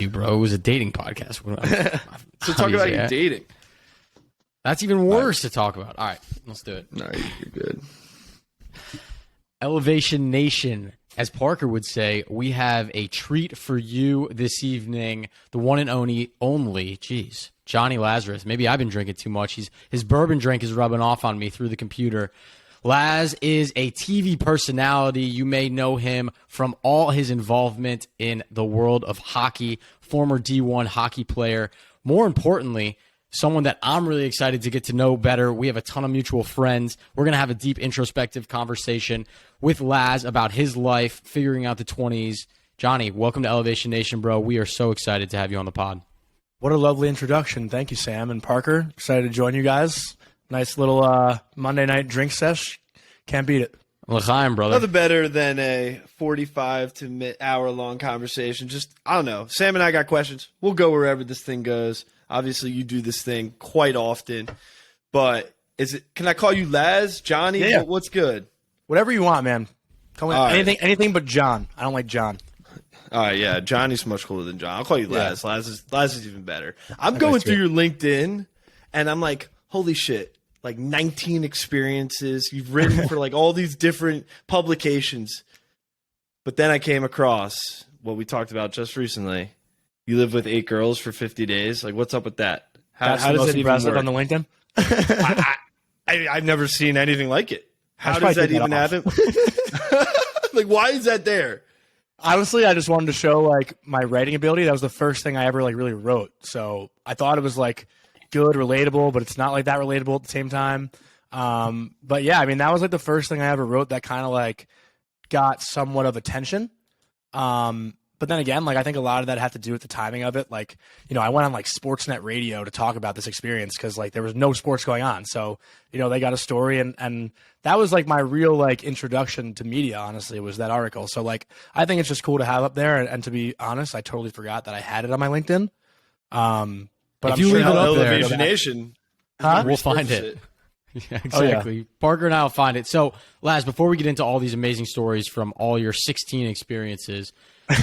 you, bro. It was a dating podcast. So talk about your dating. That's even worse to talk about. All right, let's do it. No, you're good. Elevation Nation, as Parker would say, we have a treat for you this evening. The one and only, Jonny Lazarus. Maybe I've been drinking too much. His bourbon drink is rubbing off on me through the computer. Laz is a TV personality. You may know him from all his involvement in the world of hockey, former D1 hockey player. More importantly, someone that I'm really excited to get to know better. We have a ton of mutual friends. We're going to have a deep introspective conversation with Laz about his life, figuring out the 20s. Jonny, welcome to Elevation Nation, bro. We are so excited to have you on the pod. What a lovely introduction. Thank you, Sam and Parker. Excited to join you guys. Nice little Monday night drink sesh. Can't beat it. L'chaim, brother. Nothing better than a 45 to hour long conversation. Just, I don't know. Sam and I got questions. We'll go wherever this thing goes. Obviously, you do this thing quite often. But can I call you Laz, Jonny? Yeah. What's good? Whatever you want, man. Call me anything but John. I don't like John. All right, yeah. Jonny's much cooler than John. I'll call you Laz. Yeah. Laz is even better. I'm going through your LinkedIn, and I'm like, holy shit. Like 19 experiences. You've written for like all these different publications. But then I came across what we talked about just recently. You live with 8 girls for 50 days. Like, what's up with that? How does that even work? On the LinkedIn? I've never seen anything like it. How does that even happen? Like, why is that there? Honestly, I just wanted to show like my writing ability. That was the first thing I ever like really wrote. So I thought it was like good, relatable, but it's not like that relatable at the same time. But yeah, I mean, that was like the first thing I ever wrote that kind of like got somewhat of attention. But then again, like I think a lot of that had to do with the timing of it. Like, you know, I went on like Sportsnet radio to talk about this experience because like there was no sports going on. So, you know, they got a story and that was like my real like introduction to media, honestly, was that article. So like, I think it's just cool to have up there. And to be honest, I totally forgot that I had it on my LinkedIn. But if you leave it up there, Elevation Nation, we'll find it. Yeah, exactly. Oh, yeah. Parker and I will find it. So, Laz, before we get into all these amazing stories from all your 16 experiences,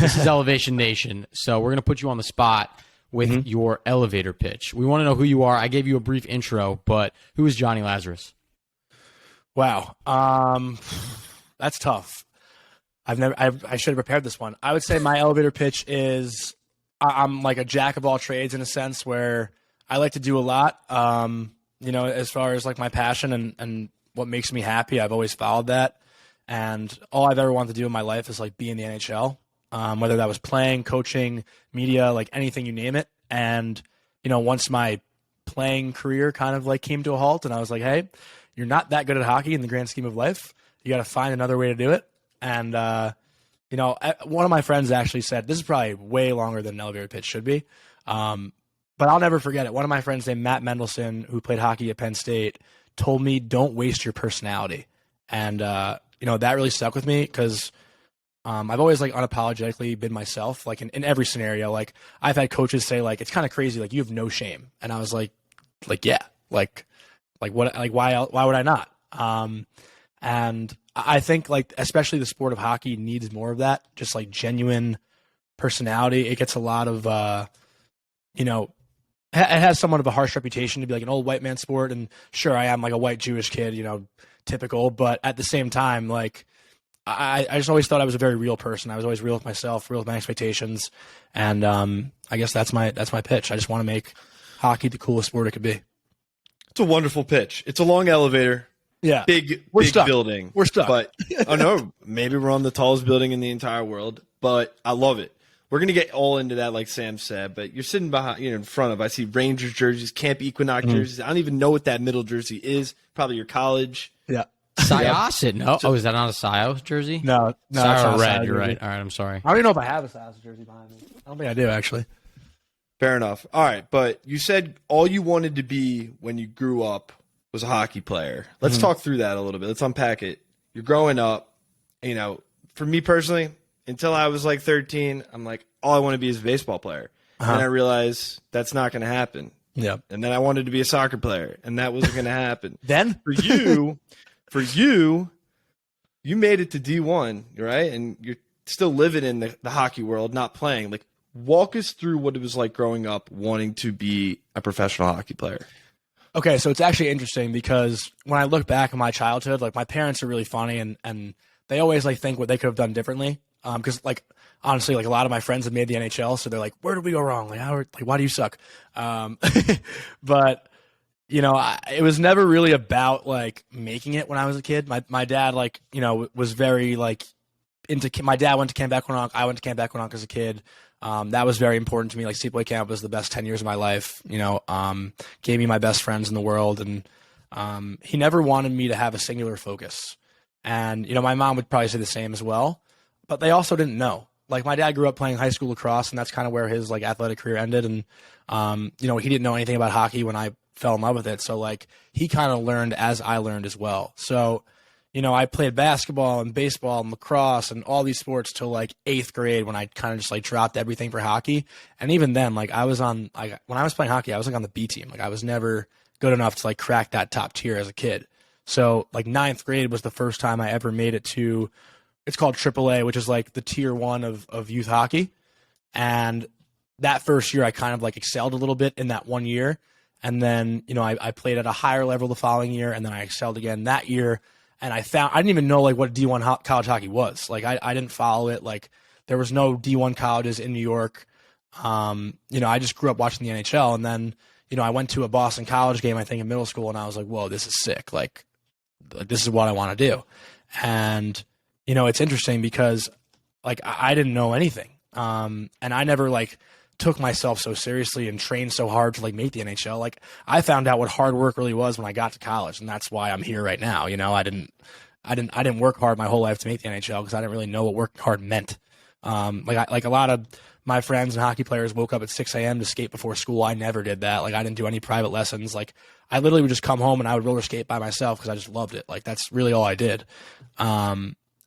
this is Elevation Nation. So we're going to put you on the spot with your elevator pitch. We want to know who you are. I gave you a brief intro, but who is Jonny Lazarus? Wow. That's tough. I should have prepared this one. I would say my elevator pitch is I'm like a jack of all trades in a sense where I like to do a lot. You know, as far as like my passion and what makes me happy, I've always followed that. And all I've ever wanted to do in my life is like be in the NHL, whether that was playing, coaching, media, like anything, you name it. And, you know, once my playing career kind of like came to a halt and I was like, hey, you're not that good at hockey in the grand scheme of life. You got to find another way to do it. And, you know, one of my friends actually said, this is probably way longer than an elevator pitch should be. But I'll never forget it. One of my friends named Matt Mendelson, who played hockey at Penn State, told me, don't waste your personality. And, you know, that really stuck with me because I've always like unapologetically been myself, like in every scenario. Like I've had coaches say like, it's kind of crazy. Like you have no shame. And I was like, yeah, like what, like why would I not? And I think like, especially the sport of hockey needs more of that, just like genuine personality. It gets a lot of, you know, it has somewhat of a harsh reputation to be like an old white man sport. And sure, I am like a white Jewish kid, you know, typical, but at the same time, like I just always thought I was a very real person. I was always real with myself, real with my expectations. And I guess that's my pitch. I just want to make hockey the coolest sport it could be. It's a wonderful pitch. It's a long elevator. Yeah. Big building. We're stuck. But oh no, maybe we're on the tallest building in the entire world, but I love it. We're going to get all into that, like Sam said, but you're sitting behind, you know, in front of, I see Rangers jerseys, Camp Equinox jerseys. I don't even know what that middle jersey is. Probably your college. Yeah. Sios? No. Oh, is that not a Sios jersey? No. Sios red. You're right. All right. I'm sorry. I don't even know if I have a Sios jersey behind me. I don't think I do, actually. Fair enough. All right. But you said all you wanted to be when you grew up was a hockey player. Let's talk through that a little bit. Let's unpack it. You're growing up, you know, for me personally, until I was like 13, I'm like, all I want to be is a baseball player. And then I realized that's not going to happen. Yeah. And then I wanted to be a soccer player, and that wasn't going to happen. Then? For you made it to D1, right? And you're still living in the hockey world, not playing. Like, walk us through what it was like growing up wanting to be a professional hockey player. Okay, so it's actually interesting because when I look back at my childhood, like my parents are really funny and they always like think what they could have done differently. Because like honestly, like a lot of my friends have made the NHL, so they're like, "Where did we go wrong? Why do you suck?" But you know, it was never really about like making it when I was a kid. My dad like was very like into. My dad went to Camp Aquanok. I went to Camp Aquanok as a kid. That was very important to me. Like Sleepaway Camp was the best 10 years of my life. Gave me my best friends in the world, and he never wanted me to have a singular focus. And my mom would probably say the same as well. But they also didn't know. Like my dad grew up playing high school lacrosse, and that's kind of where his like athletic career ended. And he didn't know anything about hockey when I fell in love with it. So like he kind of learned as I learned as well. So I played basketball and baseball and lacrosse and all these sports till like 8th grade when I kind of just like dropped everything for hockey. And even then, like I was on like when I was playing hockey, I was like on the B team. Like I was never good enough to like crack that top tier as a kid. So like 9th grade was the first time I ever made it to. It's called AAA, which is like the tier 1 of youth hockey. And that first year I kind of like excelled a little bit in that 1 year. And then, I played at a higher level the following year, and then I excelled again that year. And I didn't even know like what D1 college hockey was. Like I didn't follow it. Like there was no D1 colleges in New York. I just grew up watching the NHL. And then, I went to a Boston College game, I think in middle school, and I was like, whoa, this is sick. Like this is what I want to do. And, it's interesting because like I didn't know anything. And I never like took myself so seriously and trained so hard to like make the NHL. Like I found out what hard work really was when I got to college, and that's why I'm here right now. I didn't work hard my whole life to make the NHL because I didn't really know what working hard meant. Like a lot of my friends and hockey players woke up at 6 a.m. to skate before school. I never did that. Like I didn't do any private lessons. Like I literally would just come home and I would roller skate by myself because I just loved it. Like that's really all I did.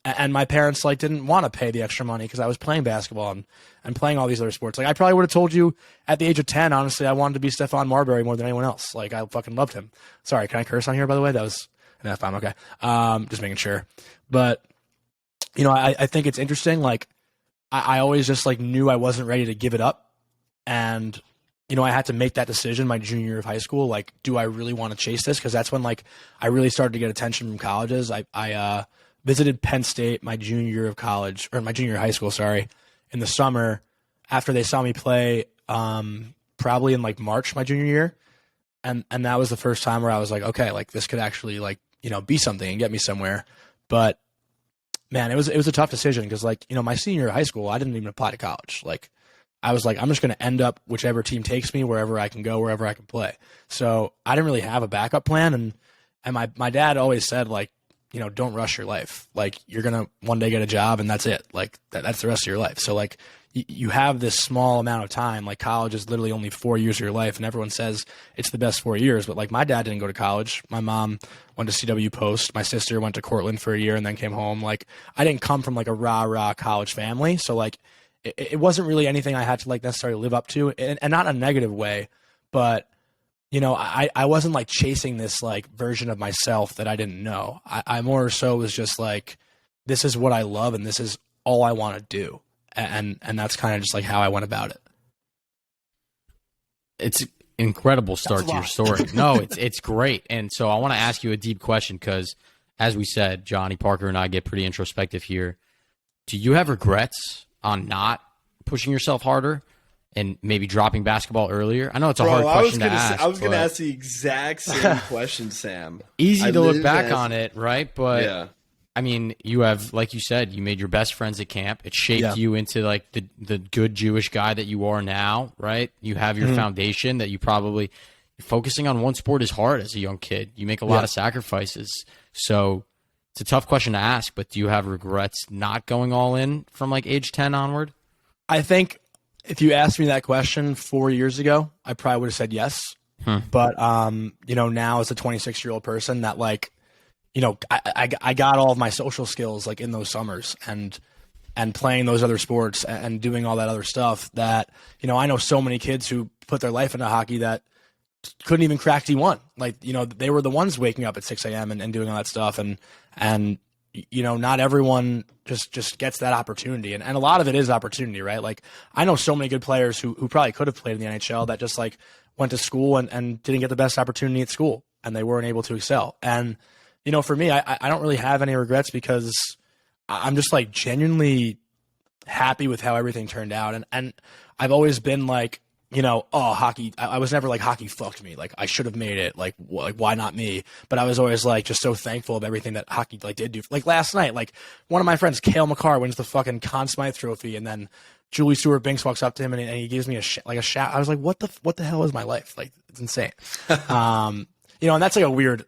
And my parents like didn't want to pay the extra money because I was playing basketball and playing all these other sports. Like I probably would have told you at the age of 10, honestly, I wanted to be Stephon Marbury more than anyone else. Like I fucking loved him. Sorry, can I curse on here, by the way? That was an F-bomb. Okay. Just making sure. But, I think it's interesting. Like I always just like knew I wasn't ready to give it up. And, I had to make that decision my junior year of high school. Like, do I really want to chase this? Because that's when like I really started to get attention from colleges. I visited Penn State my junior year of college, or my junior year of high school, sorry, in the summer after they saw me play, probably in like March my junior year. And that was the first time where I was like, okay, like this could actually like, be something and get me somewhere. But man, it was a tough decision because like, my senior year of high school, I didn't even apply to college. Like I was like, I'm just going to end up whichever team takes me, wherever I can go, wherever I can play. So I didn't really have a backup plan. And my dad always said like, don't rush your life. Like you're going to one day get a job and that's it. Like that's the rest of your life. So like you have this small amount of time. Like college is literally only 4 years of your life. And everyone says it's the best 4 years. But like my dad didn't go to college. My mom went to CW Post. My sister went to Cortland for a year and then came home. Like I didn't come from like a rah college family. So like it wasn't really anything I had to like necessarily live up to, and not in a negative way, but I wasn't like chasing this like version of myself that I didn't know. I more so was just like, this is what I love and this is all I want to do. And that's kind of just like how I went about it. It's an incredible start to your story. No, it's great. And so I want to ask you a deep question because as we said, Jonny, Parker, and I get pretty introspective here. Do you have regrets on not pushing yourself harder? And maybe dropping basketball earlier? I know it's a hard question to ask. I was going to ask the exact same question, Sam. Easy to look back on it, right? But, yeah. I mean, you have, like you said, you made your best friends at camp. It shaped you into, like, the good Jewish guy that you are now, right? You have your foundation that you probably – focusing on one sport is hard as a young kid. You make a lot of sacrifices. So it's a tough question to ask, but do you have regrets not going all in from, like, age 10 onward? I think – if you asked me that question 4 years ago, I probably would have said yes. But, now as a 26-year-old person that like, I got all of my social skills like in those summers and playing those other sports and doing all that other stuff that, I know so many kids who put their life into hockey that couldn't even crack D1. Like, they were the ones waking up at 6 a.m. and doing all that stuff. And not everyone just gets that opportunity. And a lot of it is opportunity, right? Like I know so many good players who probably could have played in the NHL that just like went to school and didn't get the best opportunity at school and they weren't able to excel. And, for me, I don't really have any regrets because I'm just like genuinely happy with how everything turned out. And I've always been like, hockey, I was never like hockey fucked me. Like I should have made it. Like why not me? But I was always like just so thankful of everything that hockey like did do. Like last night, like one of my friends, Cale McCarr, wins the fucking Conn Smythe Trophy, and then Julie Stewart Binks walks up to him and he gives me a shout. I was like, what the hell is my life? Like it's insane. And that's like a weird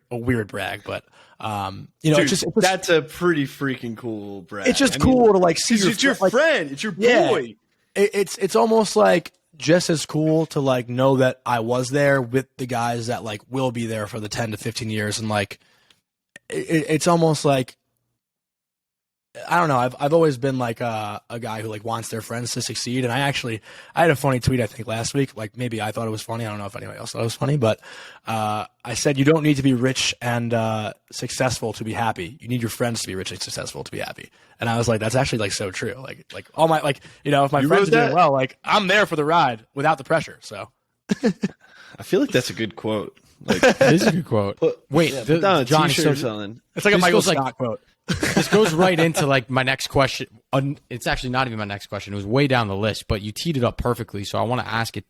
brag, but Dude, it's just that's a pretty freaking cool brag. It's just cool to like see it's your friend, it's your boy. It's almost like just as cool to like know that I was there with the guys that like will be there for the 10 to 15 years, and like it's almost like I don't know. I've always been like a guy who like wants their friends to succeed, and I had a funny tweet I think last week. Like maybe I thought it was funny. I don't know if anybody else thought it was funny, but I said you don't need to be rich and successful to be happy. You need your friends to be rich and successful to be happy. And I was like, that's actually like so true. Like all my if my friends are doing well, like I'm there for the ride without the pressure. So I feel like that's a good quote. Like it is a good quote. Wait, Johnny, something. It's like a Michael Scott quote. This goes right into like my next question. It's actually not even my next question. It was way down the list, but you teed it up perfectly. So I want to ask it.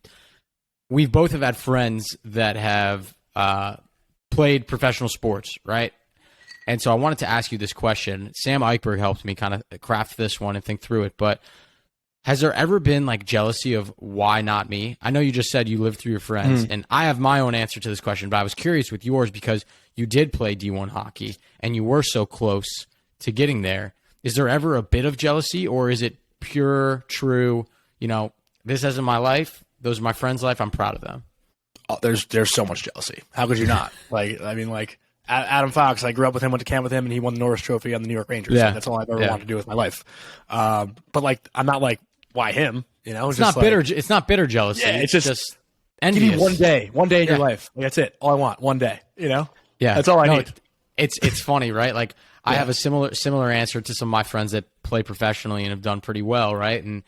We both have had friends that have played professional sports, right? And so I wanted to ask you this question. Sam Eichberg helped me kind of craft this one and think through it. But has there ever been like jealousy of why not me? I know you just said you lived through your friends, and I have my own answer to this question, but I was curious with yours because you did play D1 hockey and you were so close to getting there. Is there ever a bit of jealousy, or is it pure, true, this isn't my life, those are my friends' life, I'm proud of them? Oh, there's so much jealousy. How could you not? Adam Fox, I grew up with him, went to camp with him, and he won the Norris Trophy on the New York Rangers. Yeah. Like, that's all I've ever wanted to do with my life. But like, I'm not like, why him? It's not bitter. It's not bitter jealousy. Yeah, it's just envious. Give me one day in your life. Like, that's it. All I want, one day. Yeah, that's all I need. It's funny, right? Like I have a similar answer to some of my friends that play professionally and have done pretty well, right? And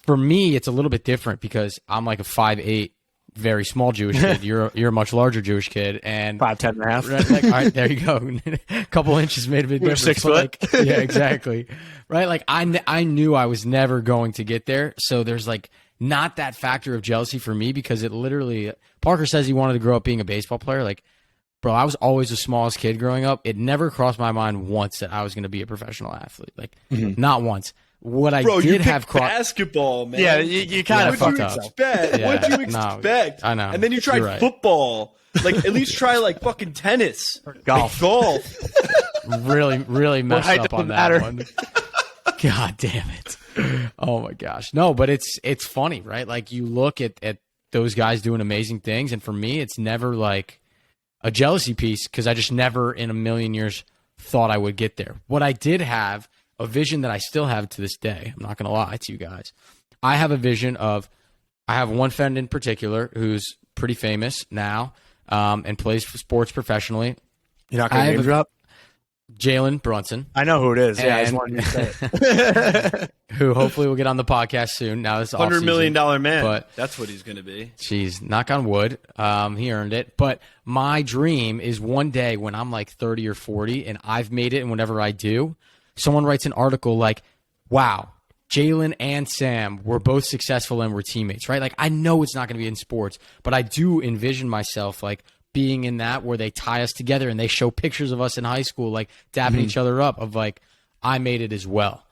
for me, it's a little bit different because I'm like a 5'8", very small Jewish kid. You're a much larger Jewish kid, and 5'10" and a half. Like, all right, there you go. A couple inches made a big difference. 6 foot. Like, yeah, exactly. Right. Like I knew I was never going to get there, so there's like not that factor of jealousy for me because it literally. Parker says he wanted to grow up being a baseball player. Like, bro, I was always the smallest kid growing up. It never crossed my mind once that I was going to be a professional athlete. Like, not once. What I did have basketball, man. Yeah, you kind of fucked up. What'd you expect? I know. And then you tried football. Like, at least try like fucking tennis, or golf. Really messed up on that one. God damn it! Oh my gosh, no, but it's funny, right? Like you look at those guys doing amazing things, and for me, it's never like a jealousy piece because I just never in a million years thought I would get there. What I did have. A vision that I still have to this day. I'm not going to lie to you guys. I have a vision of, I have one friend in particular who's pretty famous now and plays sports professionally. You're not going to name drop? Jalen Brunson. I know who it is. Yeah, I just wanted you to say it. Who hopefully will get on the podcast soon. Now this $100 million man. But that's what he's going to be. Geez, knock on wood. He earned it. But my dream is one day when I'm like 30 or 40 and I've made it, and whenever I do, someone writes an article like, wow, Jalen and Sam were both successful and were teammates, right? Like, I know it's not going to be in sports, but I do envision myself like being in that where they tie us together and they show pictures of us in high school, like dapping each other up of like, I made it as well.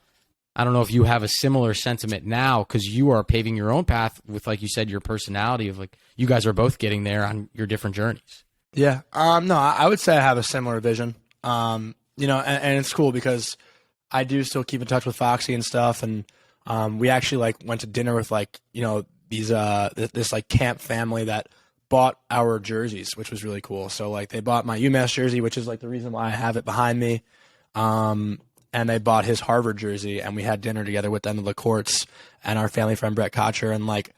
I don't know if you have a similar sentiment now because you are paving your own path with, like you said, your personality of like, you guys are both getting there on your different journeys. Yeah. No, I would say I have a similar vision. And it's cool because I do still keep in touch with Foxy and stuff, and we actually like went to dinner with like these this like camp family that bought our jerseys, which was really cool. So like they bought my UMass jersey, which is like the reason why I have it behind me, and they bought his Harvard jersey, and we had dinner together with them in the courts and our family friend Brett Kocher, and like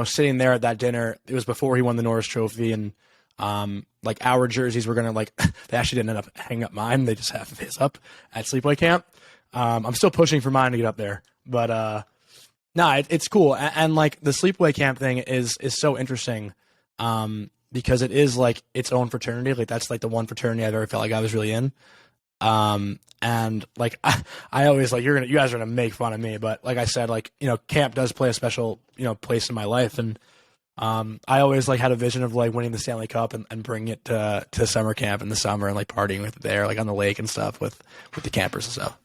sitting there at that dinner, it was before he won the Norris Trophy, and Like our jerseys were gonna like they actually didn't end up hanging up mine. They just have his up at sleepaway camp. I'm still pushing for mine to get up there, but no, it's cool. And like the sleepaway camp thing is so interesting because it is like its own fraternity. Like that's like the one fraternity I've ever felt like I was really in. And like I always like you guys are gonna make fun of me, but like I said, like camp does play a special place in my life, and I always like had a vision of like winning the Stanley Cup and bringing it to summer camp in the summer and like partying with it there, like on the lake and stuff with the campers and stuff.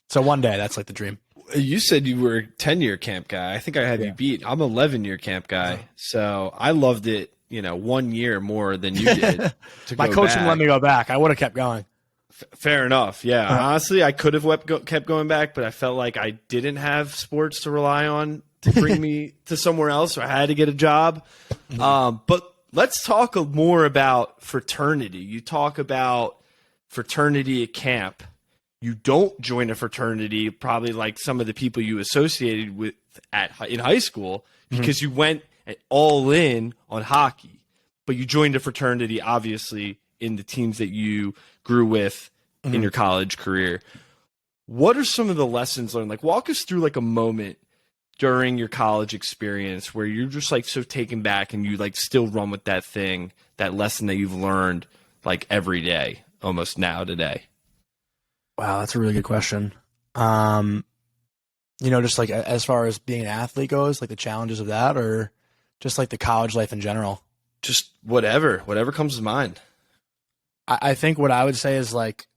So one day, that's like the dream. You said you were a 10-year camp guy. I think I have you beat. I'm an 11-year camp guy, so I loved it. 1 year more than you did. My coach didn't let me go back. I would have kept going. Fair enough. Yeah. Honestly, I could have kept going back, but I felt like I didn't have sports to rely on to bring me to somewhere else, so I had to get a job. But let's talk more about fraternity. You talk about fraternity at camp. You don't join a fraternity, probably like some of the people you associated with in high school, because you went all in on hockey. But you joined a fraternity, obviously, in the teams that you grew with in your college career. What are some of the lessons learned? Like, walk us through like a moment during your college experience where you're just like so taken back and you like still run with that thing, that lesson that you've learned like every day, almost now today. Wow, that's a really good question. Just like as far as being an athlete goes, like the challenges of that, or just like the college life in general? Just whatever comes to mind. I think what I would say is like,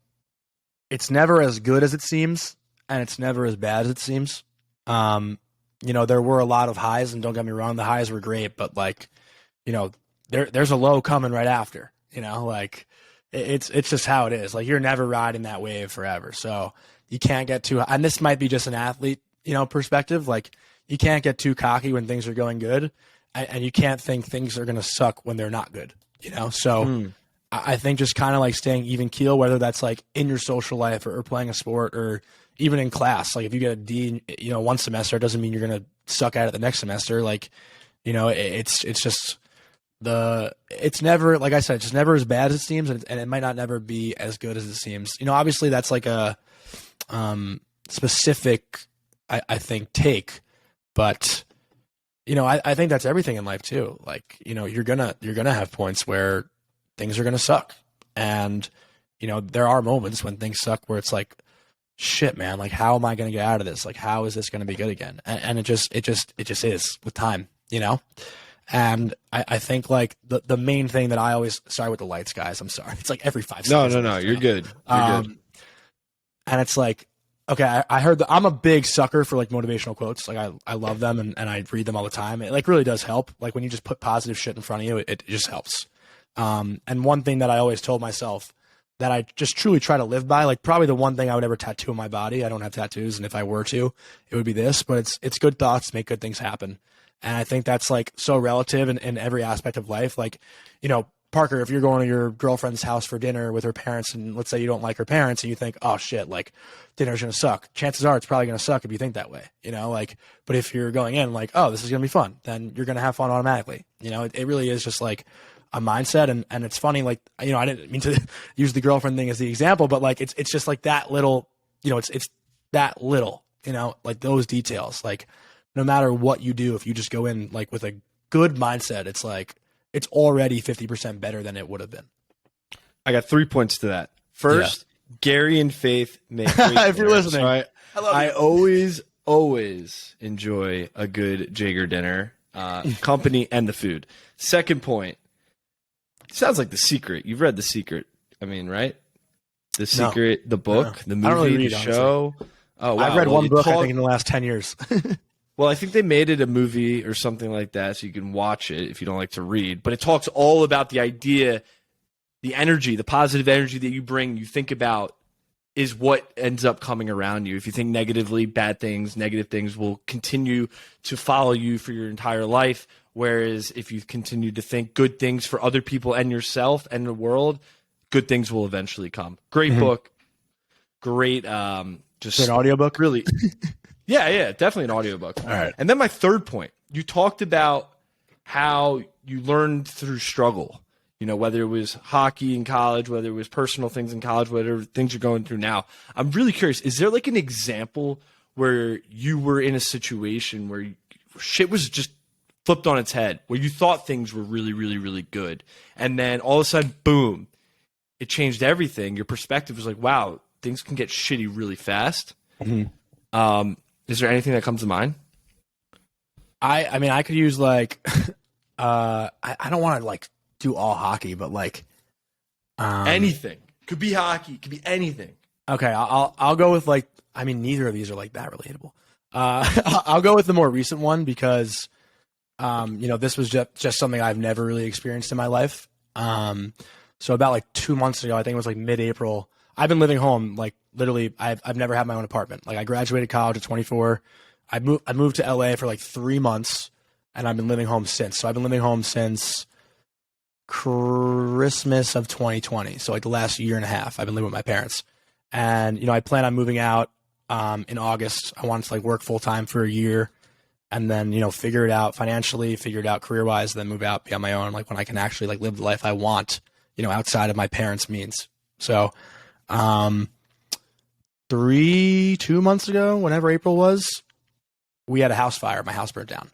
it's never as good as it seems, and it's never as bad as it seems. There were a lot of highs, and don't get me wrong, the highs were great, but like, there's a low coming right after, like it's just how it is. Like you're never riding that wave forever. So you can't get too, and this might be just an athlete, perspective. Like you can't get too cocky when things are going good, and you can't think things are going to suck when they're not good, So I think just kind of like staying even keel, whether that's like in your social life or playing a sport or even in class. Like if you get a D, one semester, it doesn't mean you're going to suck at it the next semester. Like, it's just it's never, like I said, it's just never as bad as it seems. And it might not never be as good as it seems. Obviously that's like a specific, I think, take, but I think that's everything in life too. Like, you're going to have points where things are going to suck. And, there are moments when things suck where it's like, shit, man, like, how am I going to get out of this? Like, how is this going to be good again? And it just is with time, And I think like the main thing that I always, sorry with the lights, guys, I'm sorry. It's like every 5 seconds. No, you're good. You're good. And it's like, okay, I heard I'm a big sucker for like motivational quotes. Like I love them and I read them all the time. It like really does help. Like when you just put positive shit in front of you, it just helps. And one thing that I always told myself that I just truly try to live by, like probably the one thing I would ever tattoo on my body. I don't have tattoos, and if I were to, it would be this, but it's good thoughts make good things happen. And I think that's like so relative in every aspect of life. Like, Parker, if you're going to your girlfriend's house for dinner with her parents, and let's say you don't like her parents and you think, oh shit, like dinner's going to suck. Chances are it's probably going to suck if you think that way, but if you're going in like, oh, this is going to be fun, then you're going to have fun automatically. It really is just like a mindset. And it's funny, like, I didn't mean to use the girlfriend thing as the example, but like, it's just like that little, it's that little, like those details, like no matter what you do, if you just go in like with a good mindset, it's like, it's already 50% better than it would have been. I got 3 points to that. First, Gary and Faith make great if you're dinner. listening, So I always enjoy a good Jaeger dinner, company and the food. Second point, sounds like The Secret. You've read The Secret. I mean, right? The Secret, the book, the movie, really read, the show. Oh, wow. I've read one book, I think, in the last 10 years. Well, I think they made it a movie or something like that, so you can watch it if you don't like to read. But it talks all about the idea, the energy, the positive energy that you bring, you think about, is what ends up coming around you. If you think negatively, negative things will continue to follow you for your entire life. Whereas if you continue to think good things for other people and yourself and the world, good things will eventually come. Great book. Great, just an audiobook? Really. Yeah, definitely an audiobook. All right. And then my third point, you talked about how you learned through struggle. you know, whether it was hockey in college, whether it was personal things in college, whatever things you're going through now. I'm really curious, is there like an example where you were in a situation where shit was just flipped on its head, where you thought things were really, really, really good, and then all of a sudden, boom, it changed everything. Your perspective was like, wow, things can get shitty really fast. Mm-hmm. Is there anything that comes to mind? I mean, I could use like, I don't want to like do all hockey, but like, anything could be hockey, could be anything. Okay, I'll go with like, I mean, neither of these are like that relatable. I'll go with the more recent one because, you know, this was just something I've never really experienced in my life. So about like 2 months ago, I think it was like mid-April, I've been living home, like literally I've never had my own apartment. Like I graduated college at 24. I moved to LA for like 3 months and I've been living home since. So I've been living home since Christmas of 2020. So like the last year and a half I've been living with my parents. And, you know, I plan on moving out in August. I wanted to like work full time for a year and then, you know, figure it out financially, figure it out career-wise, then move out, be on my own, like when I can actually like live the life I want, you know, outside of my parents' means. So 2 months ago, whenever April was, we had a house fire. My house burned down.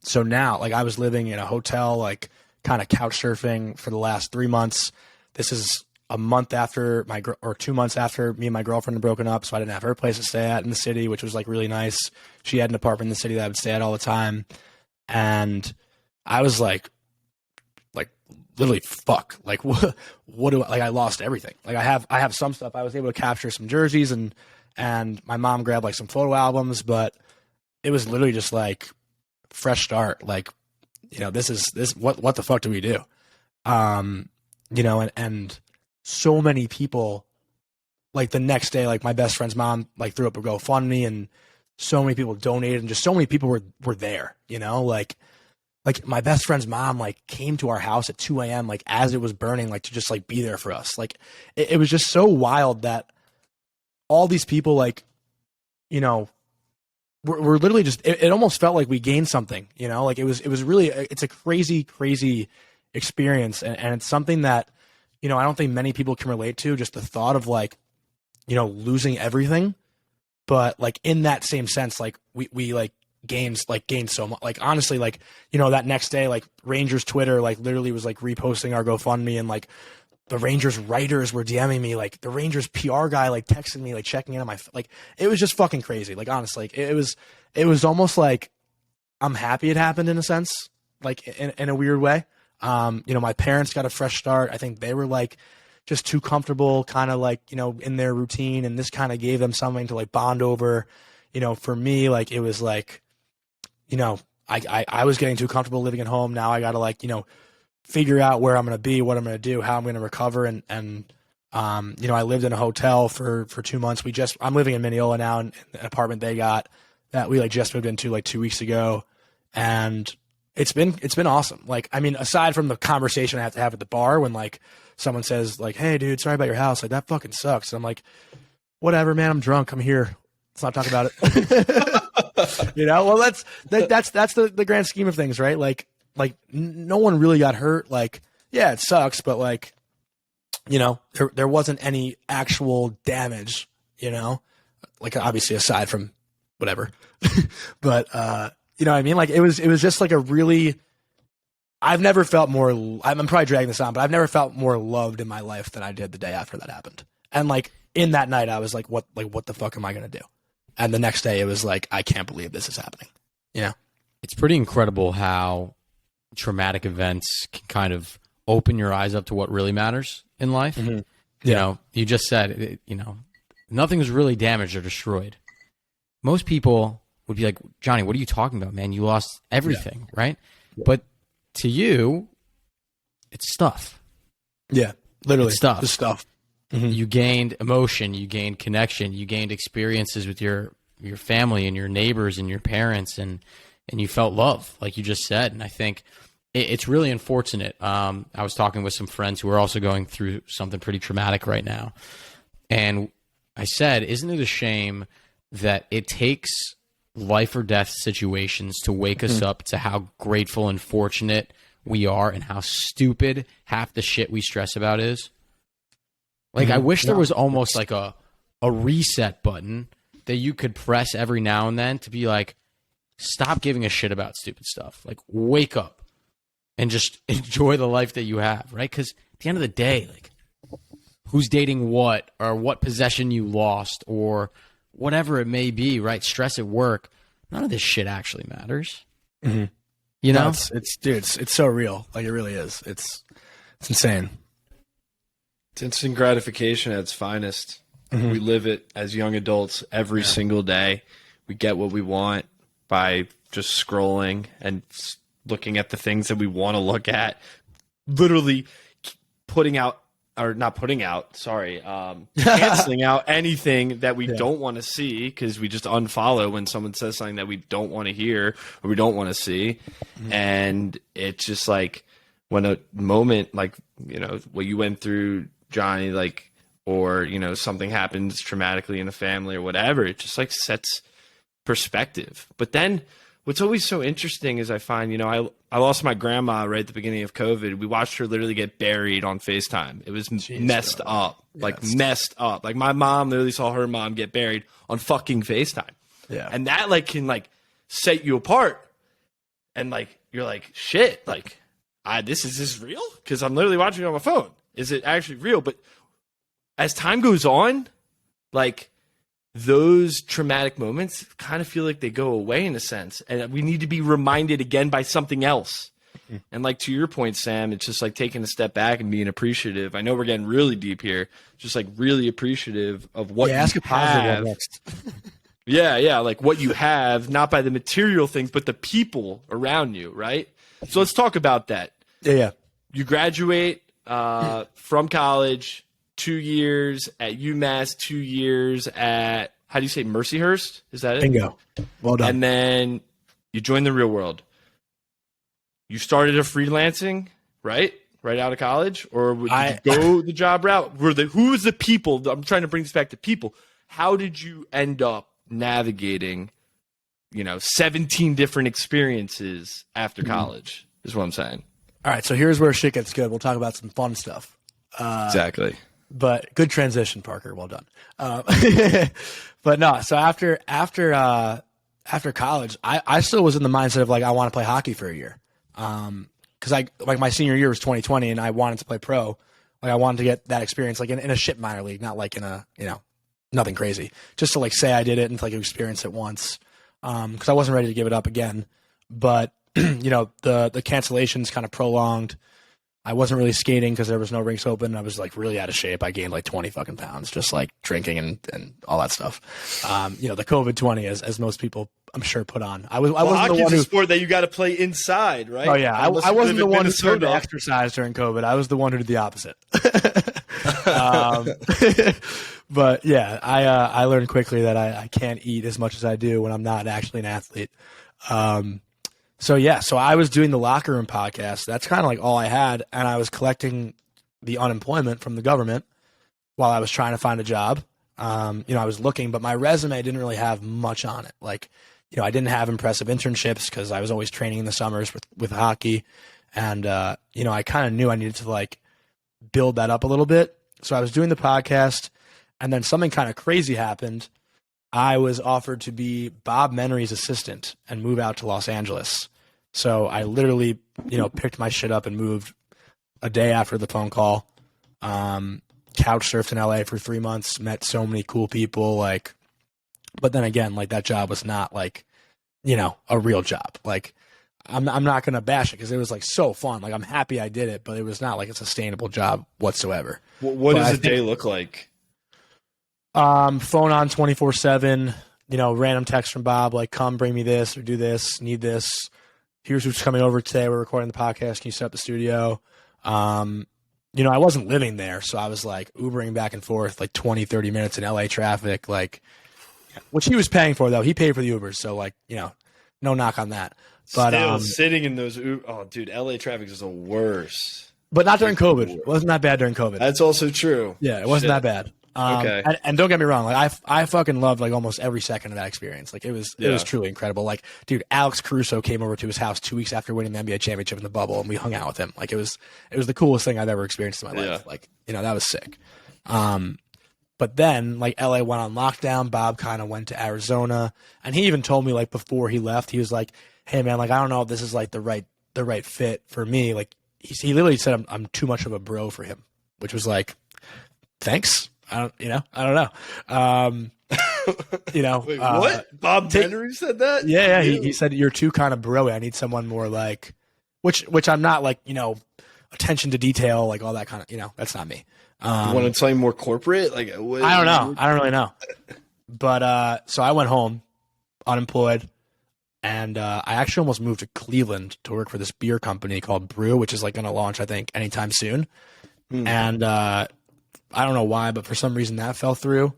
So now, like I was living in a hotel, like kind of couch surfing for the last 3 months. This is a month after 2 months after me and my girlfriend had broken up. So I didn't have her place to stay at in the city, which was like really nice. She had an apartment in the city that I would stay at all the time. And I was like literally fuck, like what do I, like I lost everything. Like I have some stuff. I was able to capture some jerseys and my mom grabbed like some photo albums, but it was literally just like fresh start. Like, you know, what the fuck do we do? You know, and so many people, like the next day, like my best friend's mom like threw up a GoFundMe and so many people donated and just so many people were there, you know, like my best friend's mom like came to our house at 2 a.m. like as it was burning, like to just like be there for us. Like it was just so wild that all these people, like, you know, we're literally just, it almost felt like we gained something, you know, like it was really, it's a crazy experience. And it's something that, you know, I don't think many people can relate to, just the thought of like, you know, losing everything. But like in that same sense, like we like gained so much. Like honestly, like, you know, that next day, like Rangers Twitter, like literally was like reposting our GoFundMe and like the Rangers writers were DMing me, like the Rangers PR guy, like texting me, like checking in on like, it was just fucking crazy. Like honestly, like, it was almost like I'm happy it happened in a sense, like in a weird way. You know, my parents got a fresh start. I think they were like just too comfortable, kind of like, you know, in their routine. And this kind of gave them something to like bond over. You know, for me, like it was like, you know, I was getting too comfortable living at home. Now I got to like, you know, figure out where I'm going to be, what I'm going to do, how I'm going to recover. And you know, I lived in a hotel for 2 months. I'm living in Mineola now in an apartment they got that we like just moved into like 2 weeks ago. And it's been awesome. Like, I mean, aside from the conversation I have to have at the bar when like someone says like, hey dude, sorry about your house. Like that fucking sucks. And I'm like, whatever, man, I'm drunk. I'm here. Let's not talk about it. You know, well, that's the grand scheme of things, right? Like no one really got hurt. Like, yeah, it sucks, but like, you know, there wasn't any actual damage, you know, like obviously aside from whatever, but, you know what I mean? Like it was just like a really, I've never felt more, I'm probably dragging this on, but I've never felt more loved in my life than I did the day after that happened. And like in that night, I was like, what the fuck am I going to do? And the next day it was like, I can't believe this is happening. You know? It's pretty incredible how traumatic events can kind of open your eyes up to what really matters in life. Mm-hmm. Yeah. You know, you just said, you know, nothing was really damaged or destroyed. Most people would be like, Johnny, what are you talking about, man? You lost everything, right? But to you, it's stuff. Yeah, literally. It's stuff. The stuff. Mm-hmm. You gained emotion, you gained connection, you gained experiences with your family and your neighbors and your parents, and you felt love, like you just said. And I think it's really unfortunate. I was talking with some friends who are also going through something pretty traumatic right now. And I said, isn't it a shame that it takes life or death situations to wake us up to how grateful and fortunate we are and how stupid half the shit we stress about is? Like, I wish there was almost like a reset button that you could press every now and then to be like, stop giving a shit about stupid stuff. Like, wake up and just enjoy the life that you have, right? Because at the end of the day, like, who's dating what, or what possession you lost, or whatever it may be, right? Stress at work. None of this shit actually matters. Mm-hmm. You know? It's so real. Like, it really is. It's insane. It's instant gratification at its finest. Mm-hmm. We live it as young adults every single day. We get what we want by just scrolling and looking at the things that we want to look at. Literally canceling out anything that we don't want to see, because we just unfollow when someone says something that we don't want to hear or we don't want to see. Mm-hmm. And it's just like, when a moment like, what you went through, Johnny, like, or, something happens traumatically in a family or whatever, it just like sets perspective. But then what's always so interesting is I find, I lost my grandma right at the beginning of COVID. We watched her literally get buried on FaceTime. It was messed up, messed up. Like, my mom literally saw her mom get buried on fucking FaceTime. Yeah. And that like can like set you apart. And like, you're like, shit, like, is this real? Because I'm literally watching it on my phone. Is it actually real? But as time goes on, like, those traumatic moments kind of feel like they go away in a sense. And we need to be reminded again by something else. Mm-hmm. And like, to your point, Sam, it's just like taking a step back and being appreciative. I know we're getting really deep here. Just like really appreciative of what you ask a positive next. Yeah. Like what you have, not by the material things, but the people around you, right? So let's talk about that. Yeah. You graduate from college, 2 years at UMass, 2 years at, how do you say, Mercyhurst? Is that it? Bingo. Well done. And then you join the real world. You started a freelancing, right? Right out of college? Or did you go the job route? Who was the people? I'm trying to bring this back to people. How did you end up navigating, 17 different experiences after college, is what I'm saying. All right, so here's where shit gets good. We'll talk about some fun stuff. Exactly. But good transition, Parker. Well done. But no, so after college, I still was in the mindset of like, I want to play hockey for a year. Cause my senior year was 2020 and I wanted to play pro. Like, I wanted to get that experience, like in a shit minor league, not like in a, nothing crazy, just to like say I did it and to like experience it once. Cause I wasn't ready to give it up again, but the cancellations kind of prolonged. I wasn't really skating because there was no rinks open. I was like really out of shape. I gained like 20 fucking pounds, just like drinking and all that stuff. The COVID-20, as most people I'm sure put on. I wasn't the one a sport that you got to play inside, right? Oh yeah, I wasn't the one who started to exercise during COVID. I was the one who did the opposite. But yeah, I learned quickly that I can't eat as much as I do when I'm not actually an athlete. So I was doing the Locker Room podcast. That's kind of like all I had. And I was collecting the unemployment from the government while I was trying to find a job. I was looking, but my resume didn't really have much on it. Like, I didn't have impressive internships because I was always training in the summers with hockey. And, I kind of knew I needed to like build that up a little bit. So I was doing the podcast and then something kind of crazy happened. I was offered to be Bob Menery's assistant and move out to Los Angeles. So I literally, picked my shit up and moved a day after the phone call. Couch surfed in LA for 3 months, met so many cool people. Like, but then again, like that job was not like, a real job. Like, I'm not going to bash it because it was like so fun. Like, I'm happy I did it, but it was not like a sustainable job whatsoever. What does a day look like? Phone on 24/7, random text from Bob, like, come bring me this or do this, need this. Here's who's coming over today. We're recording the podcast. Can you set up the studio? I wasn't living there. So I was like Ubering back and forth, like 20, 30 minutes in LA traffic, like, which he was paying for though. He paid for the Ubers. So like, no knock on that. But still sitting in those, oh dude, LA traffic is the worst. But not during COVID. It wasn't that bad during COVID. That's also true. Yeah, it wasn't that bad. Okay. And don't get me wrong, like I fucking loved like almost every second of that experience. Like it was truly incredible. Like, dude, Alex Caruso came over to his house 2 weeks after winning the NBA championship in the bubble, and we hung out with him. Like it was the coolest thing I've ever experienced in my life. Like, that was sick. But then like LA went on lockdown. Bob kind of went to Arizona, and he even told me like before he left, he was like, "Hey man, like I don't know if this is like the right fit for me." Like he literally said, "I'm too much of a bro for him," which was like, thanks. I don't know. Wait, what? Bob Henry said that? Yeah. He said, "You're too kind of bro. I need someone more like," which I'm not like, attention to detail, like all that kind of, that's not me. You want to tell me more corporate? Like, what, I don't know. I don't really know. But so I went home, unemployed, and I actually almost moved to Cleveland to work for this beer company called Brew, which is like going to launch, I think, anytime soon. And I don't know why, but for some reason that fell through.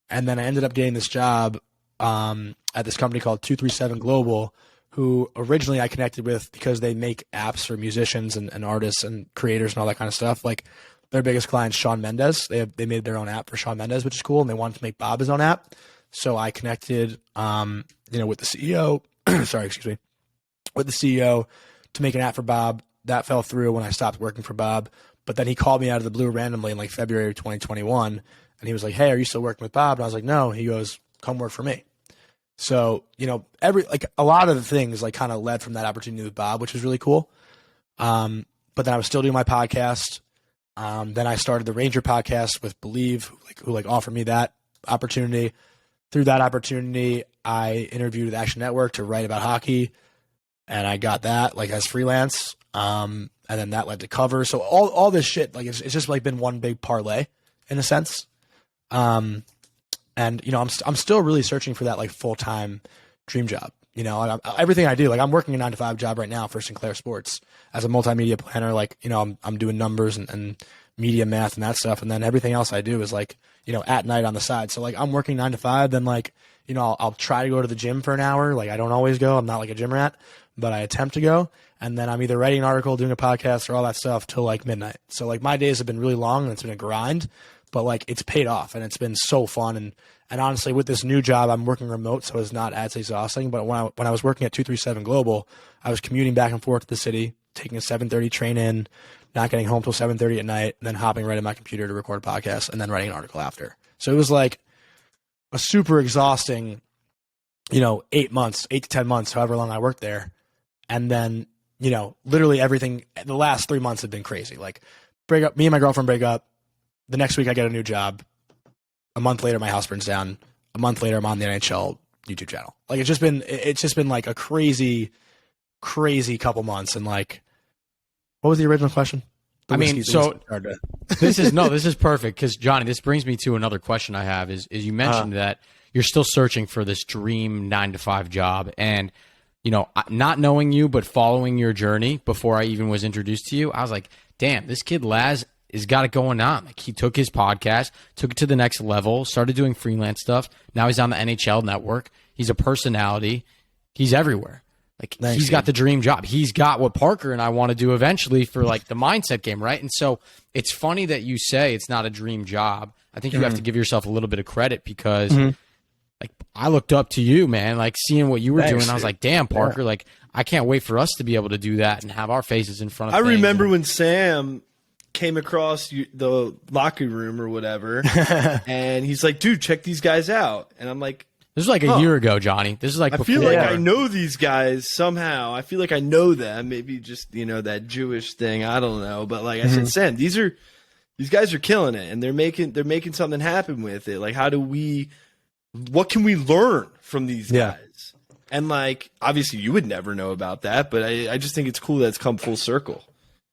And then I ended up getting this job at this company called 237 Global, who originally I connected with because they make apps for musicians and artists and creators and all that kind of stuff. Like their biggest client, Shawn Mendes. They made their own app for Shawn Mendes, which is cool, and they wanted to make Bob his own app. So I connected, with the CEO. Sorry, excuse me, with the CEO to make an app for Bob. That fell through when I stopped working for Bob. But then he called me out of the blue randomly in like February of 2021, and he was like, "Hey, are you still working with Bob?" And I was like, "No." He goes, "Come work for me." So, a lot of the things like kind of led from that opportunity with Bob, which was really cool. But then I was still doing my podcast. Then I started the Ranger podcast with Believe, who offered me that opportunity. Through that opportunity, I interviewed with Action Network to write about hockey, and I got that as freelance. And then that led to cover. So all this shit, it's just been one big parlay in a sense. And I'm still really searching for that full-time dream job. Everything I do, I'm working a 9-to-5 job right now for Sinclair Sports as a multimedia planner. I'm doing numbers and media math and that stuff. And then everything else I do is at night on the side. So I'm working 9 to 5. Then I'll try to go to the gym for an hour. I don't always go. I'm not like a gym rat, but I attempt to go. And then I'm either writing an article, doing a podcast, or all that stuff till midnight. So my days have been really long and it's been a grind, but it's paid off and it's been so fun. And honestly, with this new job, I'm working remote, so it's not as exhausting. But when I was working at 237 Global, I was commuting back and forth to the city, taking a 7:30 train in, not getting home till 7:30 at night, and then hopping right in my computer to record a podcast and then writing an article after. So it was a super exhausting, 8 to 10 months, however long I worked there. And then, literally everything, the last 3 months have been crazy. Break up, me and my girlfriend break up. The next week I get a new job. A month later, my house burns down. A month later, I'm on the NHL YouTube channel. It's just been a crazy, crazy couple months. And what was the original question? This is perfect because Johnny, this brings me to another question I have is you mentioned that you're still searching for this dream 9-to-5 job, and not knowing you but following your journey before I even was introduced to you, I was like, damn, this kid Laz has got it going on. He took his podcast, took it to the next level, started doing freelance stuff. Now he's on the NHL network. He's a personality. He's everywhere. He's got the dream job. He's got what Parker and I want to do eventually for the mindset game, right? And so it's funny that you say it's not a dream job. I think you have to give yourself a little bit of credit because I looked up to you, man, seeing what you were doing. I was like, damn, Parker, I can't wait for us to be able to do that and have our faces in front of things. Remember when Sam came across the locker room or whatever, and he's like, dude, check these guys out. And I'm like, this is a year ago, Johnny. This is I feel like I know these guys somehow. I feel like I know them. Maybe just, that Jewish thing. I don't know. But I said, Sam, these guys are killing it, and they're making something happen with it. What can we learn from these guys? And obviously you would never know about that, but I just think it's cool that it's come full circle.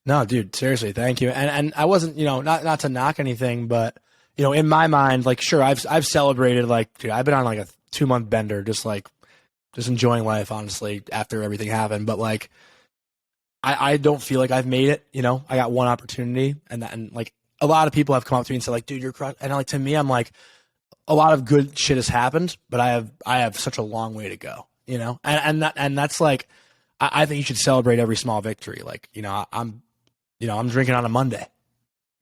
No, dude, seriously, thank you. And I wasn't, not to knock anything, but in my mind, sure, I've celebrated, dude, I've been on a 2-month bender, just enjoying life, honestly, after everything happened. But I don't feel like I've made it. I got one opportunity, and a lot of people have come up to me and said, dude, you're crushed. And to me, I'm a lot of good shit has happened, but I have such a long way to go. And that's I think you should celebrate every small victory. I'm drinking on a Monday.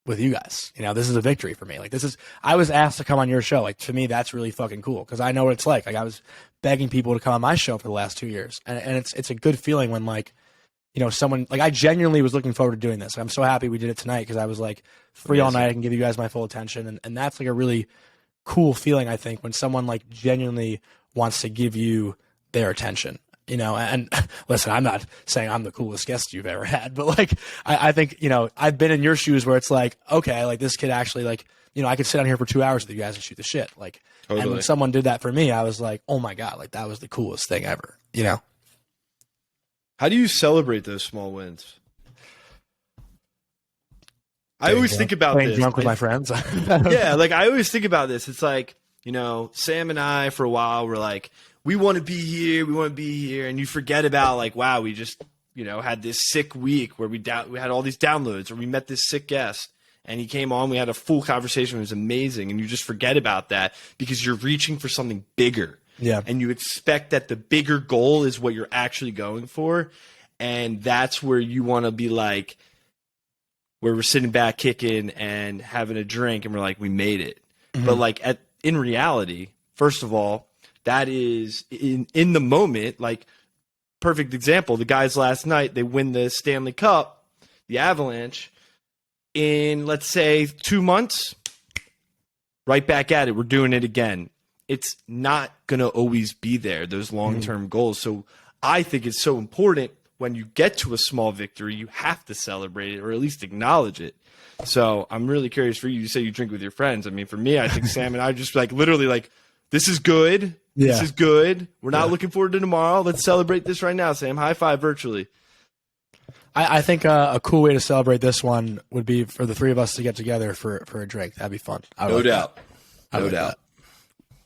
with you guys. This is a victory for me. Like, I was asked to come on your show. Like, to me, that's really fucking cool because I know what it's like. Like, I was begging people to come on my show for the last 2 years. And it's a good feeling when, like, someone, like, I genuinely was looking forward to doing this. I'm so happy we did it tonight because I was like free all night. I can give you guys my full attention. And that's like a really cool feeling, I think, when someone like genuinely wants to give you their attention. And listen, I'm not saying I'm the coolest guest you've ever had, but like, I think, I've been in your shoes where it's like, okay, like this kid actually like, I could sit down here for 2 hours with you guys and shoot the shit. Like, totally. And when someone did that for me, I was like, oh my God, like that was the coolest thing ever, How do you celebrate those small wins? I always think about playing this. Drunk with my friends. Yeah, like I always think about this. It's like, Sam and I for a while were like, we want to be here, and you forget about like, wow, we just, had this sick week where we had all these downloads, or we met this sick guest, and he came on, we had a full conversation, it was amazing, and you just forget about that because you're reaching for something bigger. Yeah. And you expect that the bigger goal is what you're actually going for, and that's where you want to be like, where we're sitting back kicking and having a drink, and we're like, we made it. Mm-hmm. But like in reality, first of all, that is in the moment, like perfect example. The guys last night, they win the Stanley Cup, the Avalanche, in let's say 2 months, right back at it. We're doing it again. It's not going to always be there, those long-term goals. So I think it's so important when you get to a small victory, you have to celebrate it or at least acknowledge it. So I'm really curious for you. You say you drink with your friends. I mean, for me, I think Sam and I just like literally like, this is good. Yeah. This is good. We're not looking forward to tomorrow. Let's celebrate this right now, Sam. High five virtually. I think a cool way to celebrate this one would be for the three of us to get together for a drink. That'd be fun. No doubt. No doubt.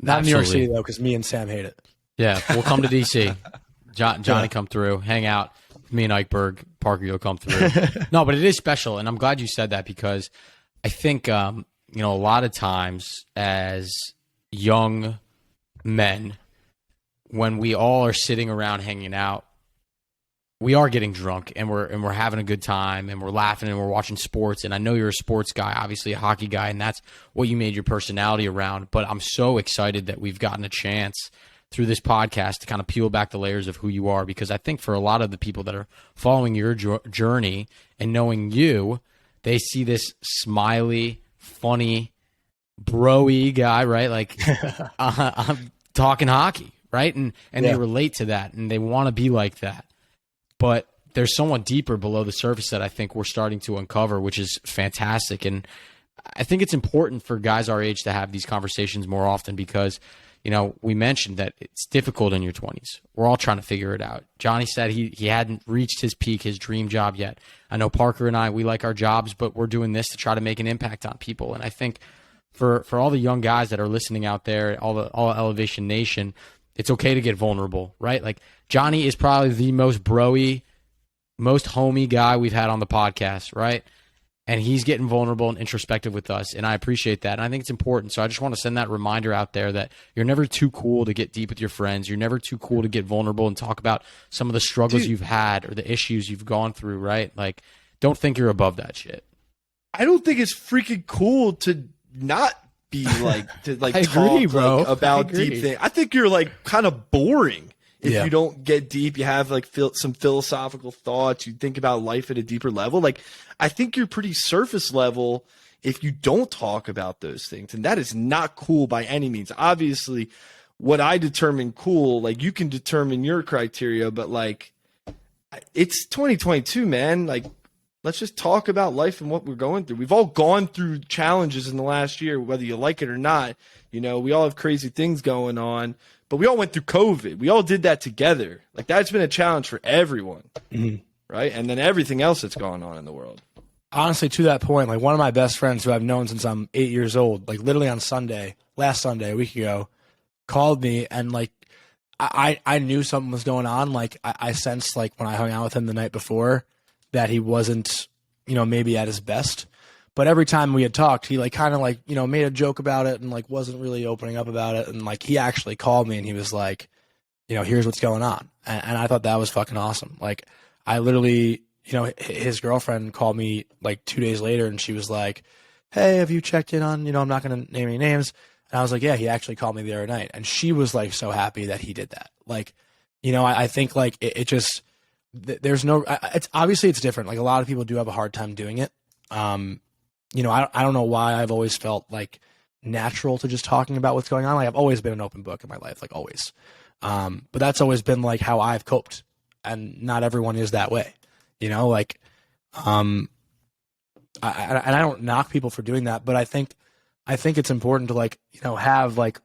Not in New York City, though, because me and Sam hate it. Yeah, we'll come to D.C. Johnny come through, hang out. Me and Eichberg, Parker, you'll come through. No, but it is special, and I'm glad you said that because I think, a lot of times as young men, when we all are sitting around hanging out, we are getting drunk and we're having a good time and we're laughing and we're watching sports. And I know you're a sports guy, obviously a hockey guy, and that's what you made your personality around. But I'm so excited that we've gotten a chance through this podcast to kind of peel back the layers of who you are, because I think for a lot of the people that are following your journey and knowing you, they see this smiley, funny, bro-y guy, right? Like I'm talking hockey, right? And they relate to that and they want to be like that. But there's someone deeper below the surface that I think we're starting to uncover, which is fantastic. And I think it's important for guys our age to have these conversations more often because, we mentioned that it's difficult in your 20s. We're all trying to figure it out. Johnny said he hadn't reached his peak, his dream job yet. I know Parker and I, we like our jobs, but we're doing this to try to make an impact on people. And I think for all the young guys that are listening out there, all Elevation Nation, it's okay to get vulnerable, right? Like Johnny is probably the most bro-y, most homey guy we've had on the podcast, right? And he's getting vulnerable and introspective with us, and I appreciate that. And I think it's important. So I just want to send that reminder out there that you're never too cool to get deep with your friends. You're never too cool to get vulnerable and talk about some of the struggles you've had or the issues you've gone through, right? Like, don't think you're above that shit. I don't think it's freaking cool to not be like I agree, talk bro. Like, about deep things. I think you're like kind of boring if you don't get deep. You have like some philosophical thoughts. You think about life at a deeper level. Like I think you're pretty surface level if you don't talk about those things, and that is not cool by any means. Obviously, what I determine cool, like you can determine your criteria, but like it's 2022, man. Like let's just talk about life and what we're going through. We've all gone through challenges in the last year, whether you like it or not. We all have crazy things going on, but we all went through COVID. We all did that together. Like that's been a challenge for everyone, right? And then everything else that's going on in the world. Honestly, to that point, like one of my best friends who I've known since I'm 8 years old, like literally on last Sunday, a week ago, called me and like I knew something was going on. Like I sensed like when I hung out with him the night before that he wasn't, maybe at his best. But every time we had talked, he like kind of like, made a joke about it and like wasn't really opening up about it. And like he actually called me and he was like, here's what's going on. And I thought that was fucking awesome. Like I literally, his girlfriend called me like 2 days later, and she was like, "Hey, have you checked in on, I'm not going to name any names." And I was like, "Yeah, he actually called me the other night." And she was like so happy that he did that. Like, I think like it just, there's no, it's obviously it's different. Like a lot of people do have a hard time doing it. I don't know why I've always felt like natural to just talking about what's going on. Like I've always been an open book in my life, like always. But that's always been like how I've coped, and not everyone is that way, I don't knock people for doing that, but I think it's important to like, have like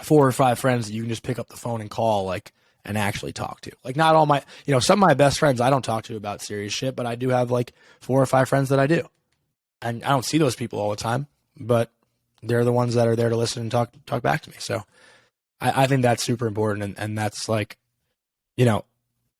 4 or 5 friends that you can just pick up the phone and call, like, and actually talk to. Like not all my, some of my best friends I don't talk to about serious shit, but I do have like 4 or 5 friends that I do. And I don't see those people all the time, but they're the ones that are there to listen and talk back to me. So I think that's super important. And that's like,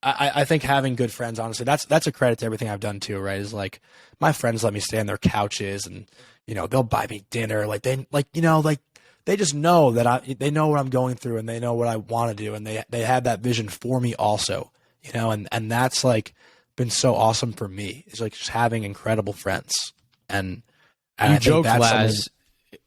I think having good friends, honestly, that's a credit to everything I've done too, right? Is like my friends let me stay on their couches, and they'll buy me dinner. Like they just know that they know what I'm going through, and they know what I want to do, and they have that vision for me also, and that's like been so awesome for me. It's like just having incredible friends. And you joked, Laz.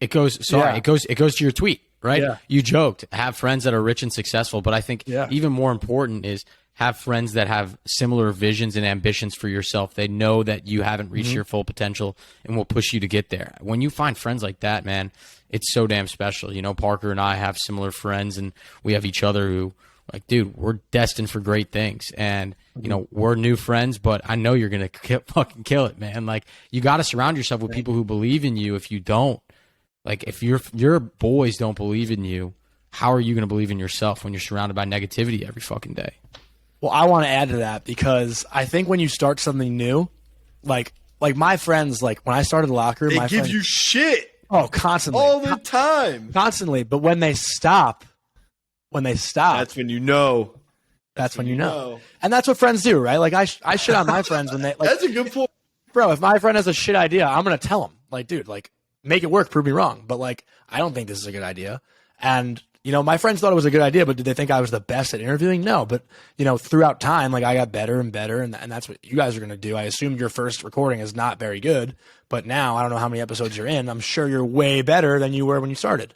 It goes to your tweet, right? Yeah. You joked, have friends that are rich and successful, but I think even more important is have friends that have similar visions and ambitions for yourself. They know that you haven't reached your full potential and will push you to get there. When you find friends like that, man, it's so damn special. Parker and I have similar friends, and we have each other who, like, dude, we're destined for great things. And, we're new friends, but I know you're going to fucking kill it, man. Like, you got to surround yourself with people who believe in you. If you don't, like, if your boys don't believe in you, how are you going to believe in yourself when you're surrounded by negativity every fucking day? Well, I want to add to that, because I think when you start something new, like my friends, like when I started the locker room, they give you shit. Oh, constantly. All the time. Constantly. But when they stop, that's when you know. That's when you know. And that's what friends do, right? Like I shit on my friends when they like. That's a good point. Bro, if my friend has a shit idea, I'm going to tell him, like, dude, like, make it work, prove me wrong. But like, I don't think this is a good idea. And my friends thought it was a good idea, but did they think I was the best at interviewing? No. But, throughout time, like I got better and better. And that's what you guys are going to do. I assume your first recording is not very good, but now I don't know how many episodes you're in. I'm sure you're way better than you were when you started.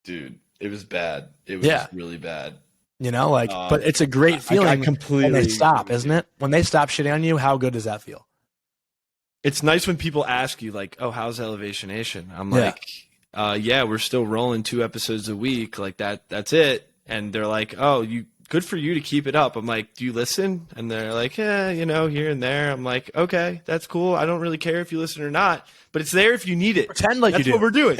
Dude, it was bad. It was really bad. But it's a great feeling I completely when they stop, isn't it? When they stop shitting on you, how good does that feel? It's nice when people ask you, like, oh, how's Elevation Nation? I'm like, we're still rolling 2 episodes a week. Like that's it. And they're like, oh, good for you to keep it up. I'm like, do you listen? And they're like, yeah, here and there. I'm like, okay, that's cool. I don't really care if you listen or not, but it's there if you need it. Pretend like that's you do. That's what we're doing.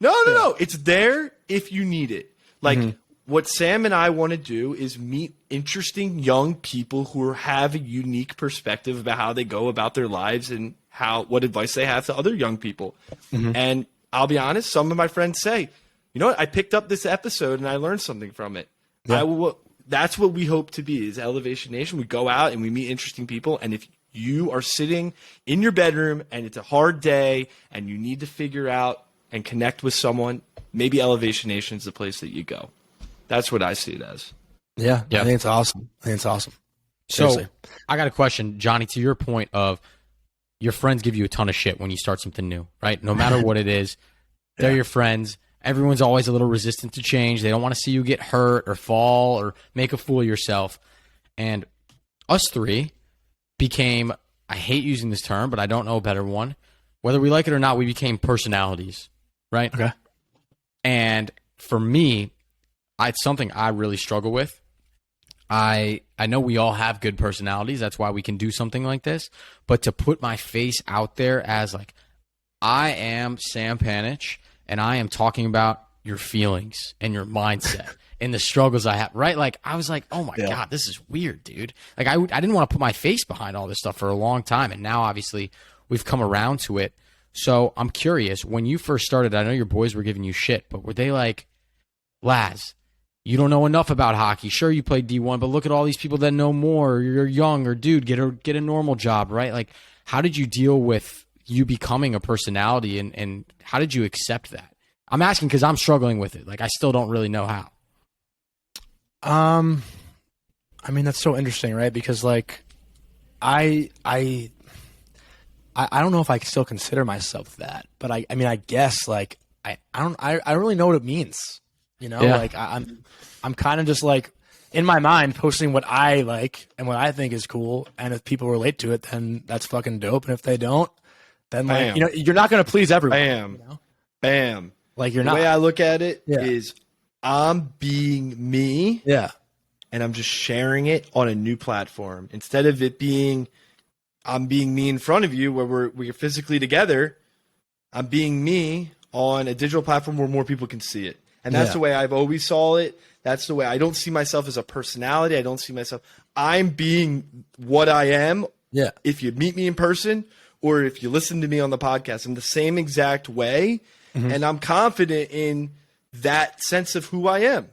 No. It's there if you need it. Like what Sam and I want to do is meet interesting young people who have a unique perspective about how they go about their lives and what advice they have to other young people. And I'll be honest, some of my friends say, you know what, I picked up this episode and I learned something from it. Yeah. That's what we hope to be, is Elevation Nation. We go out and we meet interesting people. And if you are sitting in your bedroom and it's a hard day and you need to figure out and connect with someone, maybe Elevation Nation is the place that you go. That's what I see it as. Yeah. I think it's awesome. Seriously. So I got a question, Johnny, to your point of your friends give you a ton of shit when you start something new, right? No matter what it is, they're your friends. Everyone's always a little resistant to change. They don't want to see you get hurt or fall or make a fool of yourself. And us 3 became, I hate using this term, but I don't know a better one. Whether we like it or not, we became personalities, right? Okay. And for me, it's something I really struggle with. I know we all have good personalities. That's why we can do something like this. But to put my face out there as like, I am Sam Panitch, and I am talking about your feelings and your mindset and the struggles I have, right? Like, I was like, oh my God, this is weird, dude. Like, I didn't want to put my face behind all this stuff for a long time. And now, obviously, we've come around to it. So I'm curious, when you first started, I know your boys were giving you shit, but were they like, Laz, you don't know enough about hockey. Sure, you played D1, but look at all these people that know more. You're young, or dude, get a normal job, right? Like, how did you deal with you becoming a personality, and how did you accept that? I'm asking because I'm struggling with it. Like, I still don't really know how. I mean, that's so interesting, right? Because, like, don't know if I still consider myself that, but I mean, I guess like I don't really know what it means. Like I'm kind of just like in my mind posting what I like and what I think is cool, and if people relate to it, then that's fucking dope. And if they don't, then like you're not gonna please everyone. Bam. Like you're the not. way I look at it is I'm being me. Yeah. And I'm just sharing it on a new platform instead of it being I'm being me in front of you where we're physically together. I'm being me on a digital platform where more people can see it. And that's the way I've always saw it. That's the way I don't see myself as a personality. I don't see myself. I'm being what I am. Yeah. If you meet me in person or if you listen to me on the podcast in the same exact way. Mm-hmm. And I'm confident in that sense of who I am.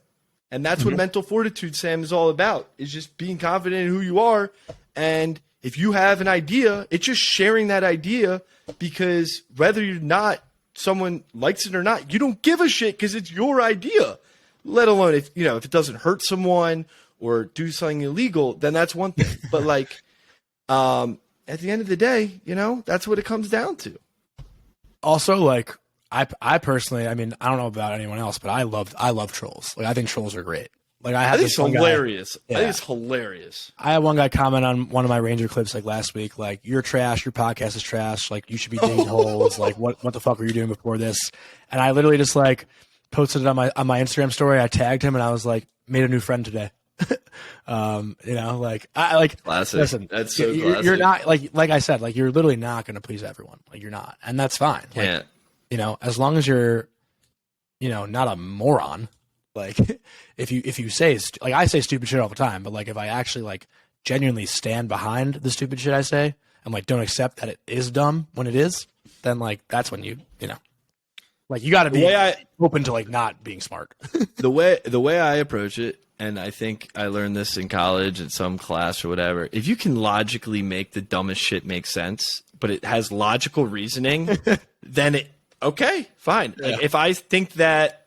And that's what mental fortitude, Sam, is all about, is just being confident in who you are. And if you have an idea, it's just sharing that idea, because whether you're not, someone likes it or not, you don't give a shit because it's your idea. Let alone if it doesn't hurt someone or do something illegal, then that's one thing. But like at the end of the day, that's what it comes down to. Also, like I personally, I mean, I don't know about anyone else, but I love trolls. Like I think trolls are great. Like I think it's hilarious. I think it's hilarious. I had one guy comment on one of my Ranger clips like last week, like, "You're trash. Your podcast is trash. Like you should be digging holes. Like what the fuck were you doing before this?" And I literally just like posted it on my Instagram story. I tagged him and I was like, "Made a new friend today." Like I like. Classic. Listen, that's so you're classic. not like I said, like you're literally not going to please everyone. Like you're not, and that's fine. Yeah. As long as you're, not a moron. Like if you say, like I say stupid shit all the time, but like if I actually like genuinely stand behind the stupid shit I say and like don't accept that it is dumb when it is, then like that's when you like you got to be open to like not being smart. the way I approach it, and I think I learned this in college in some class or whatever, if you can logically make the dumbest shit make sense, but it has logical reasoning, then okay, fine. Yeah. Like if I think that,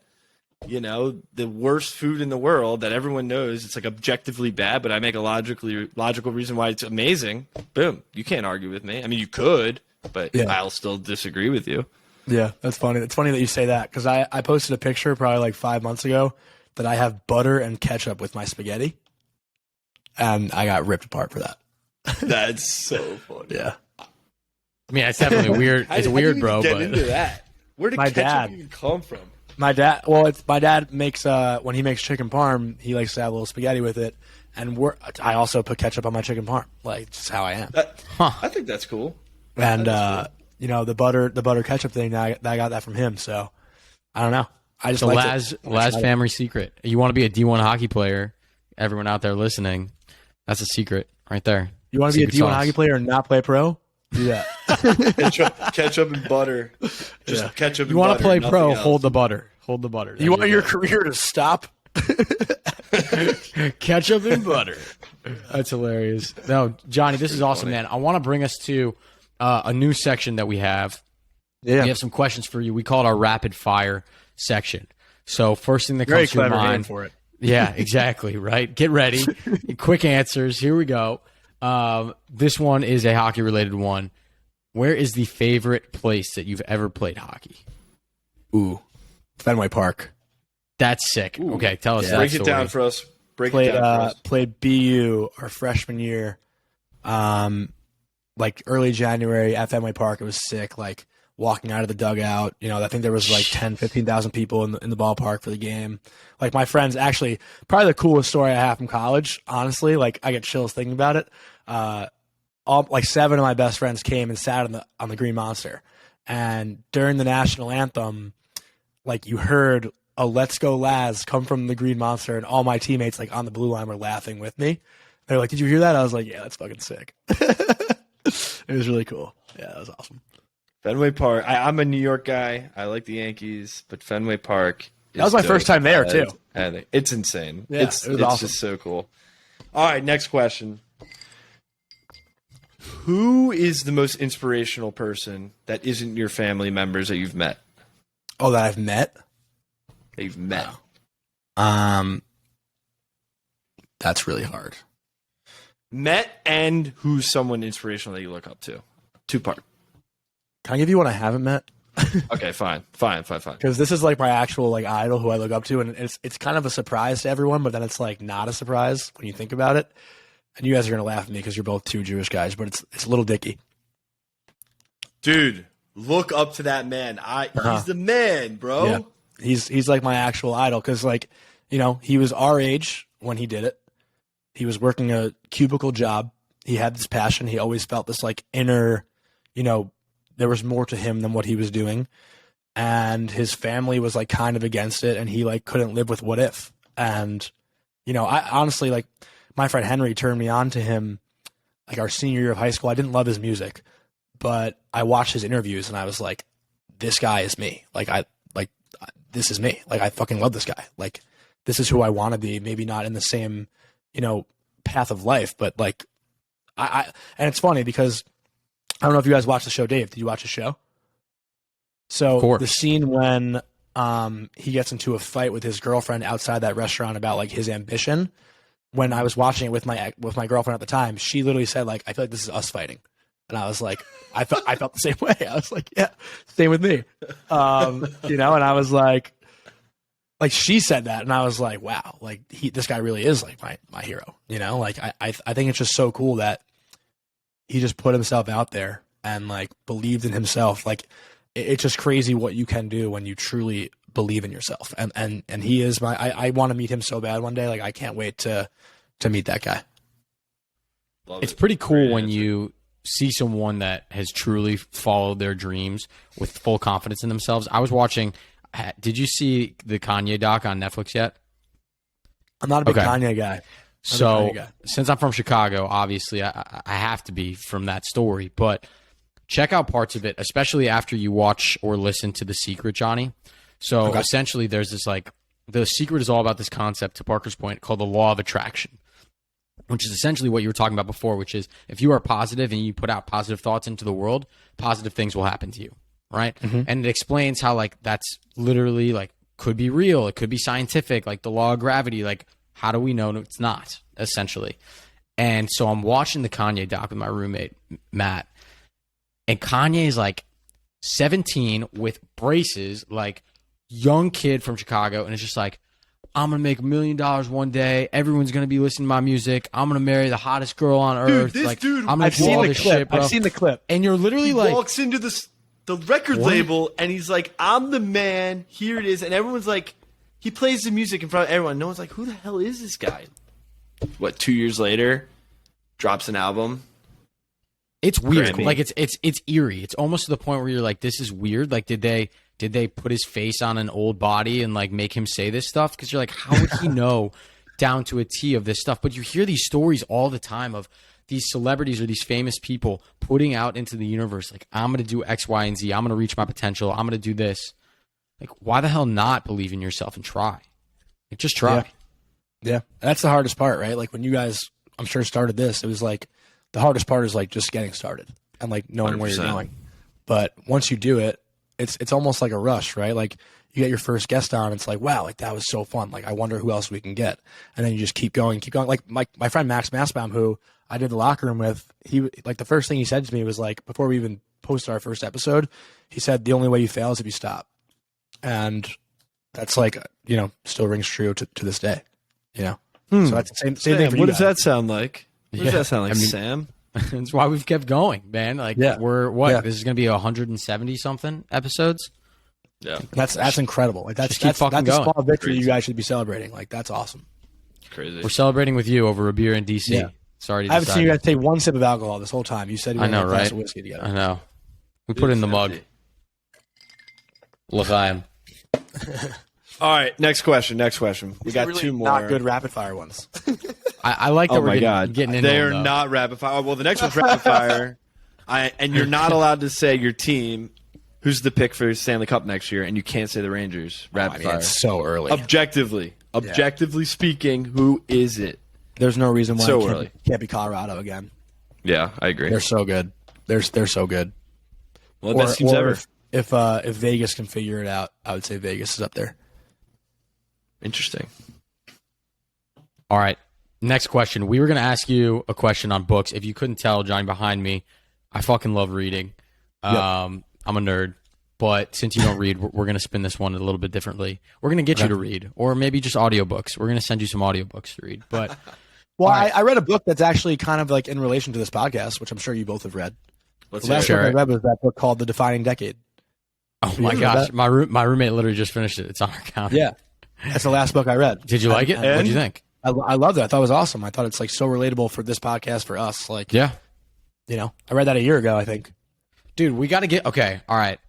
the worst food in the world that everyone knows, it's like objectively bad, but I make a logical reason why it's amazing, boom, you can't argue with me. I mean, you could, but I'll still disagree with you. Yeah, that's funny. It's funny that you say that, because I posted a picture probably like 5 months ago that I have butter and ketchup with my spaghetti, and I got ripped apart for that. That's so funny. Yeah. I mean, it's definitely weird. It's weird, bro. Get but into that. Where did ketchup even come from? My dad. Well, my dad makes when he makes chicken parm, he likes to have a little spaghetti with it, and I also put ketchup on my chicken parm. Like, just how I am. I think that's cool. And cool. The butter ketchup thing, I got that from him. So I don't know. I just Laz family secret. You want to be a D1 hockey player? Everyone out there listening, that's a secret right there. You want to be a D1 hockey player and not play pro? Do that. ketchup and butter. Just ketchup and butter. You want to play pro? Else. Hold the butter. Hold the butter. You want your career to stop? Ketchup and butter. That's hilarious. No, Johnny, this is awesome, man. I want to bring us to a new section that we have. Yeah. We have some questions for you. We call it our rapid fire section. So first thing that comes to your mind. For it. Yeah, exactly. Right. Get ready. Quick answers. Here we go. This one is a hockey related one. Where is the favorite place that you've ever played hockey? Ooh, Fenway Park. That's sick. Ooh. Okay, tell us that Break story. It down for us. Played BU our freshman year. Like early January at Fenway Park. It was sick. Like walking out of the dugout, I think there was like 10, 15,000 people in the ballpark for the game. Like my friends, actually, probably the coolest story I have from college, honestly, like I get chills thinking about it. Like 7 of my best friends came and sat on the Green Monster. And during the national anthem, like you heard a "Let's Go Laz" come from the Green Monster, and all my teammates like on the blue line were laughing with me. They're like, "Did you hear that?" I was like, "Yeah, that's fucking sick." It was really cool. Yeah, that was awesome. Fenway Park. I'm a New York guy. I like the Yankees, but Fenway Park. That was my first time there too. It's insane. Yeah, it's awesome. Just so cool. All right, next question. Who is the most inspirational person that isn't your family members that you've met? Oh, that I've met? That you've met. Wow. That's really hard. Met and who's someone inspirational that you look up to? 2-part. Can I give you one I haven't met? Okay, fine. Because this is like my actual like idol who I look up to, and it's kind of a surprise to everyone, but then it's like not a surprise when you think about it. And you guys are gonna laugh at me because you're both two Jewish guys, but it's Little Dicky. Dude, look up to that man. He's the man, bro. Yeah. He's like my actual idol because, like, you know, he was our age when he did it. He was working a cubicle job. He had this passion. He always felt this like inner, you know, there was more to him than what he was doing. And his family was like kind of against it, and he like couldn't live with what if. And, you know, I honestly, like, my friend Henry turned me on to him like our senior year of high school. I didn't love his music, but I watched his interviews and I was like, this guy is me. This is me. Like, I fucking love this guy. Like, this is who I want to be. Maybe not in the same, you know, path of life, but like, and it's funny because I don't know if you guys watched the show. Dave, did you watch the show? So the scene when he gets into a fight with his girlfriend outside that restaurant about like his ambition. When I was watching it with my girlfriend at the time, she literally said like, I feel like this is us fighting. And I was like, I felt the same way. I was like, yeah, same with me. You know, and I was like she said that, and I was like, wow, like this guy really is like my hero. You know, like I think it's just so cool that he just put himself out there and like believed in himself. Like it's just crazy what you can do when you truly believe in yourself. And he is I want to meet him so bad one day. Like I can't wait to meet that guy. It's pretty cool when you see someone that has truly followed their dreams with full confidence in themselves. I was watching, did you see the Kanye doc on Netflix yet? I'm not a big Kanye guy. So since I'm from Chicago, obviously I have to be from that story, but check out parts of it, especially after you watch or listen to The Secret, Johnny. So essentially there's this like, The Secret is all about this concept, to Parker's point, called the law of attraction, which is essentially what you were talking about before, which is if you are positive and you put out positive thoughts into the world, positive things will happen to you, right? Mm-hmm. And it explains how like that's literally like could be real, it could be scientific, like the law of gravity, like how do we know it's not, essentially? And so I'm watching the Kanye doc with my roommate, Matt, and Kanye is like 17 with braces, like young kid from Chicago, and it's just like, I'm going to make $1 million one day. Everyone's going to be listening to my music. I'm going to marry the hottest girl on earth. This like, dude, I'm going to do all this shit, bro. I've seen the clip. And you're literally he like... walks into the record label, and he's like, I'm the man. Here it is. And everyone's like... He plays the music in front of everyone. No one's like, who the hell is this guy? What, 2 years later, drops an album? It's weird. Grammy. Like, it's eerie. It's almost to the point where you're like, this is weird. Like, did they put his face on an old body and like make him say this stuff? Because you're like, how would he know down to a T of this stuff? But you hear these stories all the time of these celebrities or these famous people putting out into the universe, like, I'm going to do X, Y, and Z. I'm going to reach my potential. I'm going to do this. Like, why the hell not believe in yourself and try? Like, just try. Yeah. That's the hardest part, right? Like when you guys, I'm sure, started this, it was like the hardest part is like just getting started and like knowing 100%. Where you're going. But once you do it, it's almost like a rush, right? Like you get your first guest on, it's like, wow, like that was so fun. Like I wonder who else we can get. And then you just keep going. Like my friend Max Massbaum, who I did the locker room with, he like the first thing he said to me was like, before we even posted our first episode, he said, the only way you fail is if you stop. And that's like, you know, still rings true to this day, you know? So that's the same Sam, thing for you what does guys. that sound like? What does that sound like, Sam? That's why we've kept going, man. Like, we're what? Yeah. This is going to be 170 something episodes. Yeah, that's incredible. Like that's a small victory you guys should be celebrating. Like that's awesome. Crazy. We're celebrating with you over a beer in DC. Yeah. Sorry, I haven't seen you guys take one sip of alcohol this whole time. You said you were a glass of whiskey together. I know. We put it in the mug. L'chaim. All right, next question. We got really two more. Not good rapid fire ones. I like that we're getting into They them, are though. not rapid fire. Well, the next one's rapid fire. And you're not allowed to say your team, who's the pick for Stanley Cup next year, and you can't say the Rangers. Rapid fire. It's so early. Objectively speaking, who is it? There's no reason why it can't be Colorado again. Yeah, I agree. They're so good. They're so good. Well, the best teams ever. If Vegas can figure it out, I would say Vegas is up there. Interesting. All right. Next question. We were going to ask you a question on books. If you couldn't tell, Johnny, behind me, I fucking love reading. Yep. I'm a nerd. But since you don't read, we're going to spin this one a little bit differently. We're going to get you to read, or maybe just audiobooks. We're going to send you some audiobooks to read. But well, right. I read a book that's actually kind of like in relation to this podcast, which I'm sure you both have read. The last book I read was that book called The Defining Decade. Oh my gosh, my roommate literally just finished it. It's on our counter. Yeah, that's the last book I read. Did you like it? What did you think? I loved it. I thought it was awesome. I thought it's like so relatable for this podcast for us. Like, yeah, I read that a year ago, I think. Dude, we got to get okay. All right,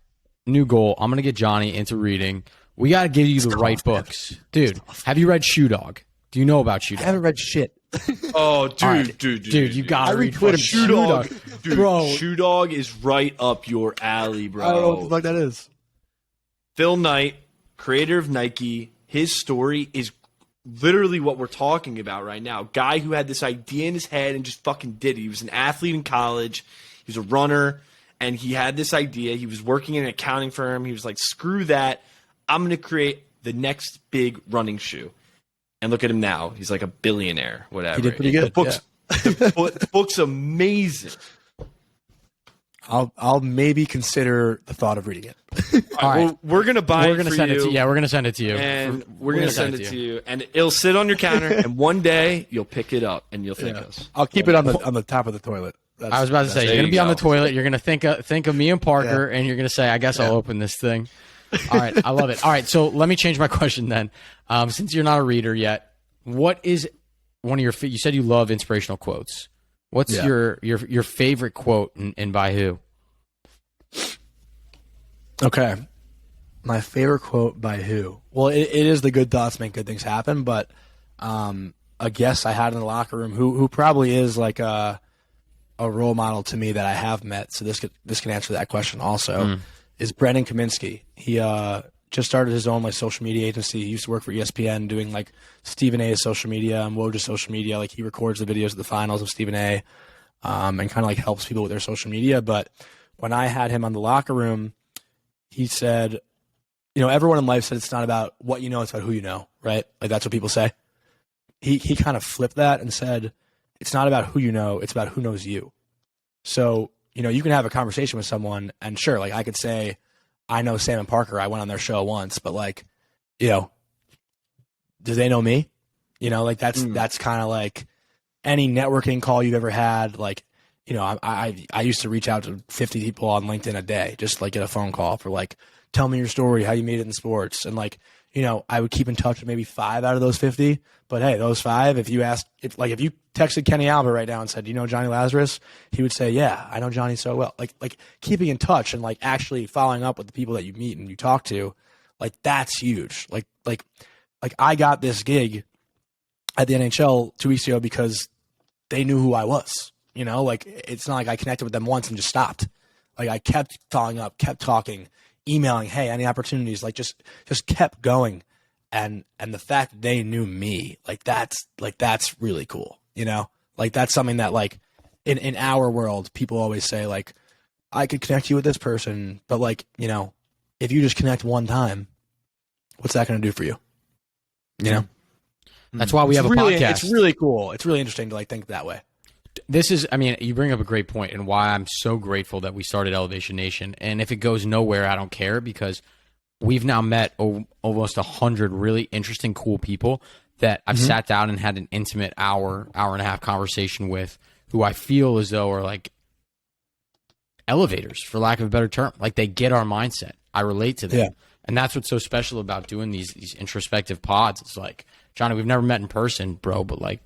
new goal. I'm gonna get Johnny into reading. We got to give you the right books, dude. Have you read Shoe Dog? Do you know about Shoe Dog? I haven't read shit. Oh, dude, you gotta read Shoe Dog. Dude, bro. Shoe Dog is right up your alley, bro. I don't know what the fuck that is. Phil Knight, creator of Nike, his story is literally what we're talking about right now. Guy who had this idea in his head and just fucking did it. He was an athlete in college. He was a runner, and he had this idea. He was working in an accounting firm. He was like, screw that. I'm going to create the next big running shoe. And look at him now. He's like a billionaire, whatever. He did pretty good. The book's amazing. I'll maybe consider the thought of reading it. All right. Well, we're gonna buy. We're gonna send it to you. Yeah, we're gonna send it to you. And we're gonna send it to you. And it'll sit on your counter. And one day you'll pick it up and you'll thank us. I'll keep it on the top of the toilet. I was about to say, you're gonna be on the toilet. You're gonna think of me and Parker, and you're gonna say, "I guess I'll open this thing." All right, I love it. All right, so let me change my question then. Since you're not a reader yet, what is one of your? You said you love inspirational quotes. What's your favorite quote and by who? Okay, my favorite quote by who? Well, it is the good thoughts make good things happen. But a guest I had in the locker room who probably is like a role model to me that I have met. So this can answer that question also. Is Brendan Kaminsky. He just started his own like social media agency. He used to work for ESPN doing like Stephen A's social media and Woj's social media. Like he records the videos of the finals of Stephen A. And kind of like helps people with their social media. But when I had him on the locker room, he said, everyone in life said it's not about what you know, it's about who you know, right? Like that's what people say. He kind of flipped that and said, it's not about who you know, it's about who knows you. So, you can have a conversation with someone and sure, like I could say, I know Sam and Parker, I went on their show once, but like, do they know me? Like that's kind of like any networking call you've ever had. Like, I used to reach out to 50 people on LinkedIn a day, just like get a phone call for like, tell me your story, how you made it in sports. And like, I would keep in touch with maybe 5 out of those 50. But hey, those 5, if you texted Kenny Albert right now and said, Jonny Lazarus, he would say, yeah, I know Johnny so well. Like keeping in touch and like actually following up with the people that you meet and you talk to, like that's huge. Like I got this gig at the NHL 2 weeks ago because they knew who I was. Like it's not like I connected with them once and just stopped. Like I kept following up, kept talking, emailing, hey, any opportunities, like just kept going. And the fact that they knew me, that's really cool. Like that's something that like in our world, people always say like, I could connect you with this person, but like, if you just connect one time, what's that going to do for you? That's why we have a podcast. It's really cool. It's really interesting to like think that way. You bring up a great point and why I'm so grateful that we started Elevation Nation. And if it goes nowhere, I don't care because we've now met almost 100 really interesting, cool people that I've sat down and had an intimate hour and a half conversation with who I feel as though are like elevators, for lack of a better term. Like they get our mindset. I relate to them. Yeah. And that's what's so special about doing these introspective pods. It's like, Johnny, we've never met in person, bro, but like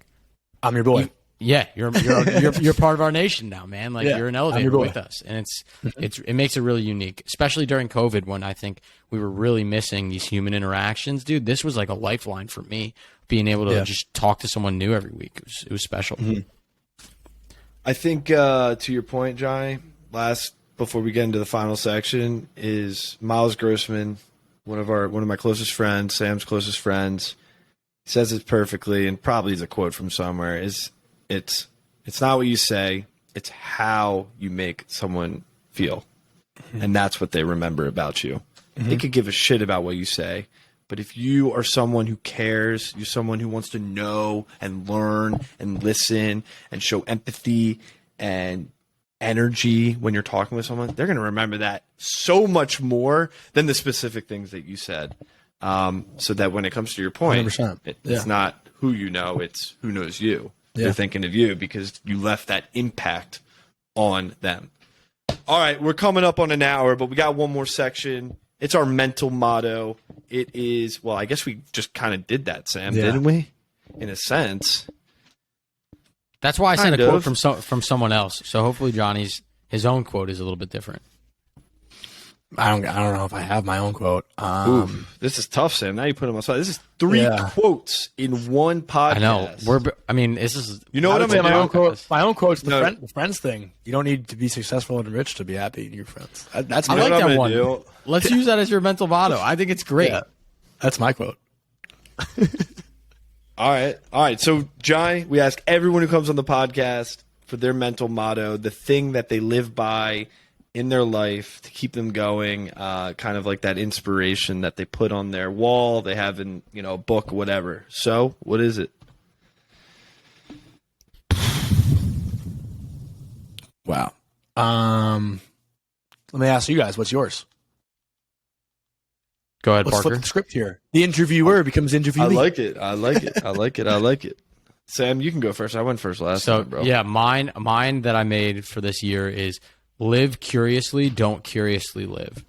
I'm your boy. You're part of our nation now, man. Like you're an elevator with us, and it makes it really unique, especially during COVID when I think we were really missing these human interactions, dude. This was like a lifeline for me, being able to just talk to someone new every week. It was special. I think to your point, Johnny, before we get into the final section is Miles Grossman, one of my closest friends, Sam's closest friends. He says it perfectly, and probably is a quote from somewhere. It's not what you say, it's how you make someone feel. And that's what they remember about you. They could give a shit about what you say, But if you are someone who cares, you're someone who wants to know and learn and listen and show empathy and energy when you're talking with someone, they're going to remember that so much more than the specific things that you said. So that when it comes to your point, 100%. it's not who you know, it's who knows you. Yeah. They're thinking of you because you left that impact on them. All right, we're coming up on an hour, but we got one more section. It's our mental motto. It is, well, I guess we just kind of did that, Sam, didn't we? In a sense. That's why I sent a Kind quote of. from someone else. So hopefully Johnny's his own quote is a little bit different. I don't know if I have my own quote. Oof, this is tough, Sam. Now you put him on spot. This is 3 quotes in one podcast. I know. This is. You know I what would I'm say going to do? my own quote's the, No. the friends thing. You don't need to be successful and rich to be happy in your friends. That's I my, like what I'm that gonna one. do? Let's use that as your mental motto. I think it's great. yeah, that's my quote. All right. So, Johnny, we ask everyone who comes on the podcast for their mental motto, the thing that they live by in their life to keep them going, kind of like that inspiration that they put on their wall, they have in, a book, whatever. So, what is it? Wow. Let me ask you guys, what's yours? Go ahead, Let's Parker. flip the script here. The interviewer becomes interviewee. I like it. Sam, you can go first. I went first last So time, bro. yeah, mine that I made for this year is live curiously, don't curiously live.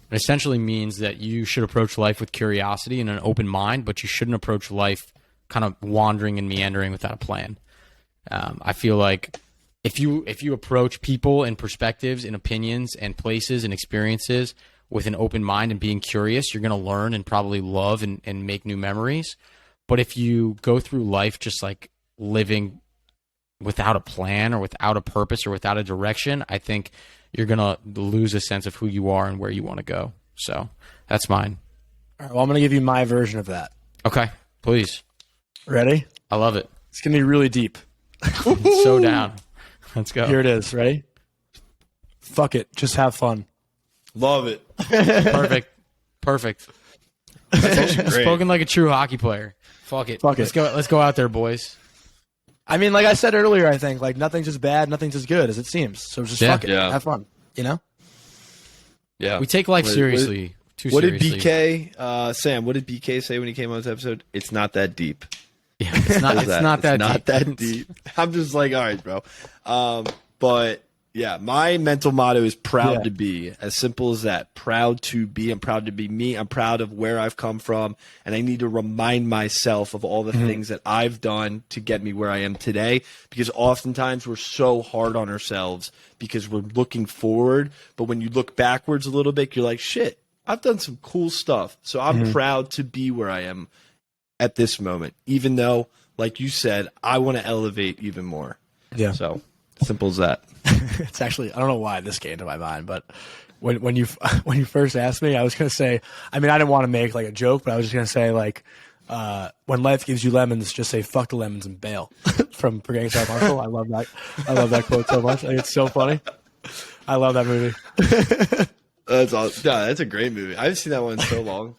It essentially means that you should approach life with curiosity and an open mind, but you shouldn't approach life kind of wandering and meandering without a plan. I feel like if you approach people and perspectives and opinions and places and experiences with an open mind and being curious, you're going to learn and probably love and make new memories. But if you go through life just like living without a plan or without a purpose or without a direction, I think you're going to lose a sense of who you are and where you want to go. So that's mine. All right, well, I'm going to give you my version of that. Okay, please. Ready? I love it. It's going to be really deep. So down. Let's go. Here it is. Ready? Fuck it. Just have fun. Love it. Perfect. Great. Spoken like a true hockey player. Fuck it. Fuck Let's it. go. Let's go out there, boys. I mean, like I said earlier, I think like nothing's as bad, nothing's as good as it seems. So just fuck it. Yeah. Have fun. You know? Yeah. We take life What- seriously. Too What did seriously. BK, Sam, what did BK say when he came on this episode? It's not that deep. Yeah, it's not. It's not that. Not deep. that deep. I'm just like, all right, bro. But yeah, my mental motto is proud to be. As simple as that. Proud to be. I'm proud to be me. I'm proud of where I've come from, and I need to remind myself of all the things that I've done to get me where I am today. Because oftentimes we're so hard on ourselves because we're looking forward, but when you look backwards a little bit, you're like, shit, I've done some cool stuff. So I'm proud to be where I am at this moment, even though, like you said, I want to elevate even more. Yeah. So simple as that. It's actually, I don't know why this came to my mind, but when you first asked me, I was going to say, I mean, I didn't want to make like a joke, but I was just going to say like, when life gives you lemons, just say fuck the lemons and bail from Forgetting Sarah Marshall. I love that. I love that quote so much. I think it's so funny. I love that movie. That's all. Yeah, that's a great movie. I haven't seen that one in so long.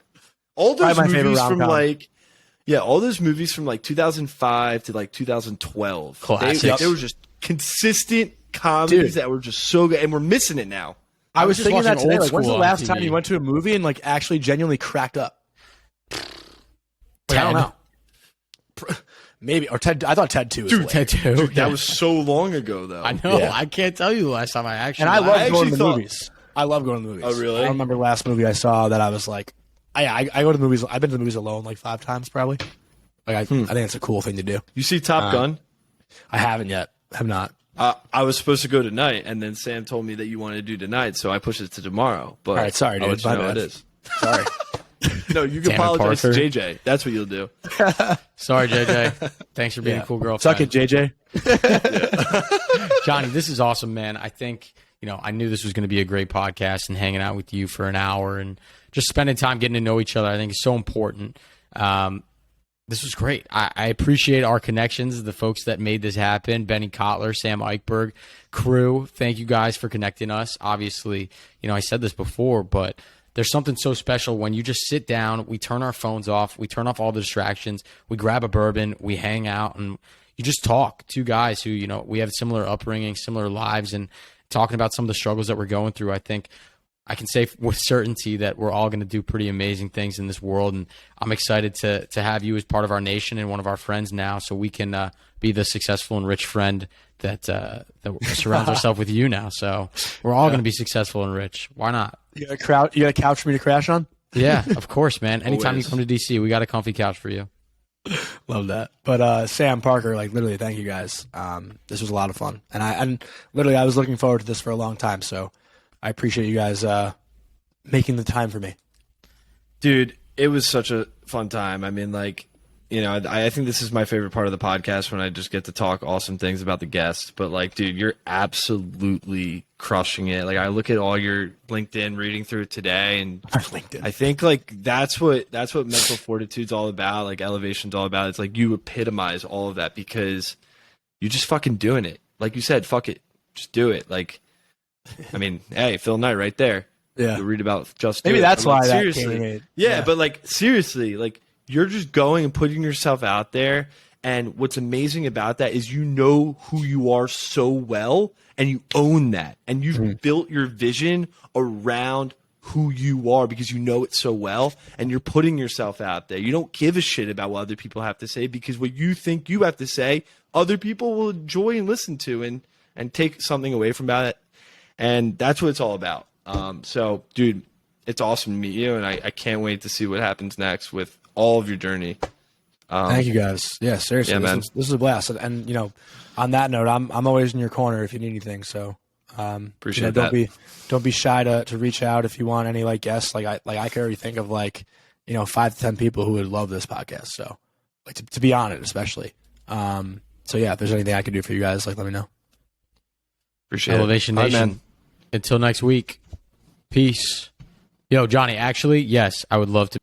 All those Probably my favorite movies from rom-com. all those movies from like 2005 to like 2012. Classics. They were just consistent comedies that were just so good, and we're missing it now. I was just thinking that watching today. old Like, when's the school on last TV? time you went to a movie and like actually genuinely cracked up? Like, I don't know. Maybe or Ted. I thought Ted 2 was Dude, late. Ted too. That was so long ago, though. I know. Yeah. I can't tell you the last time I actually. And I love I going to actually the thought- movies. I love going to the movies. Oh, really? I don't remember the last movie I saw that I was like, I go to the movies. I've been to the movies alone like 5 times probably. Like I think it's a cool thing to do. You see Top Gun? I haven't yet. Have not. I was supposed to go tonight, and then Sam told me that you wanted to do tonight, so I pushed it to tomorrow. But All right, sorry, I'll dude. let you My know bad. it is. Sorry. No, you can Damn it, apologize to Parker. JJ. That's what you'll do. Sorry, JJ. Thanks for being a cool girl. Suck it, JJ. Johnny. This is awesome, man. I think I knew this was going to be a great podcast, and hanging out with you for an hour and just spending time getting to know each other, I think is so important. This was great. I appreciate our connections, the folks that made this happen, Benny Kotler, Sam Eichberg, crew. Thank you guys for connecting us. Obviously, I said this before, but there's something so special when you just sit down, we turn our phones off, we turn off all the distractions, we grab a bourbon, we hang out, and you just talk. Two guys who, you know, we have similar upbringing, similar lives, and talking about some of the struggles that we're going through. I think I can say with certainty that we're all going to do pretty amazing things in this world, and I'm excited to have you as part of our nation and one of our friends now, so we can be the successful and rich friend that surrounds ourselves with you now. So we're all going to be successful and rich. Why not? You got a couch for me to crash on? Yeah, of course, man. Anytime Always. you come to DC, we got a comfy couch for you. Love that. But Sam, Parker, like literally, thank you guys. This was a lot of fun, and literally I was looking forward to this for a long time. So I appreciate you guys making the time for me. Dude, it was such a fun time. I mean, like, you know, I think this is my favorite part of the podcast when I just get to talk awesome things about the guests. But, like, dude, you're absolutely crushing it. Like, I look at all your LinkedIn, reading through it today, and LinkedIn. I think, like, that's what mental fortitude's all about. Like, elevation's all about. It's like you epitomize all of that because you're just fucking doing it. Like you said, fuck it, just do it. Like, I mean, hey, Phil Knight right there. Yeah. You read about just Maybe do it. that's I'm like, why that seriously. came made. Yeah, but like seriously, like you're just going and putting yourself out there. And what's amazing about that is you know who you are so well and you own that. And you've built your vision around who you are because you know it so well and you're putting yourself out there. You don't give a shit about what other people have to say because what you think you have to say, other people will enjoy and listen to and take something away from it. And that's what it's all about. So, dude, it's awesome to meet you, and I can't wait to see what happens next with all of your journey. Thank you guys. Yeah, seriously, Yeah, man. this is a blast. And you know, on that note, I'm always in your corner if you need anything. So Appreciate don't that. don't be shy to reach out if you want any like guests. Like I can already think of like 5 to 10 people who would love this podcast. So like to be on it, especially. So yeah, if there's anything I can do for you guys, like let me know. Appreciate Elevation it. All right, Nation. man. Until next week. Peace. Yo, Johnny, actually, yes, I would love to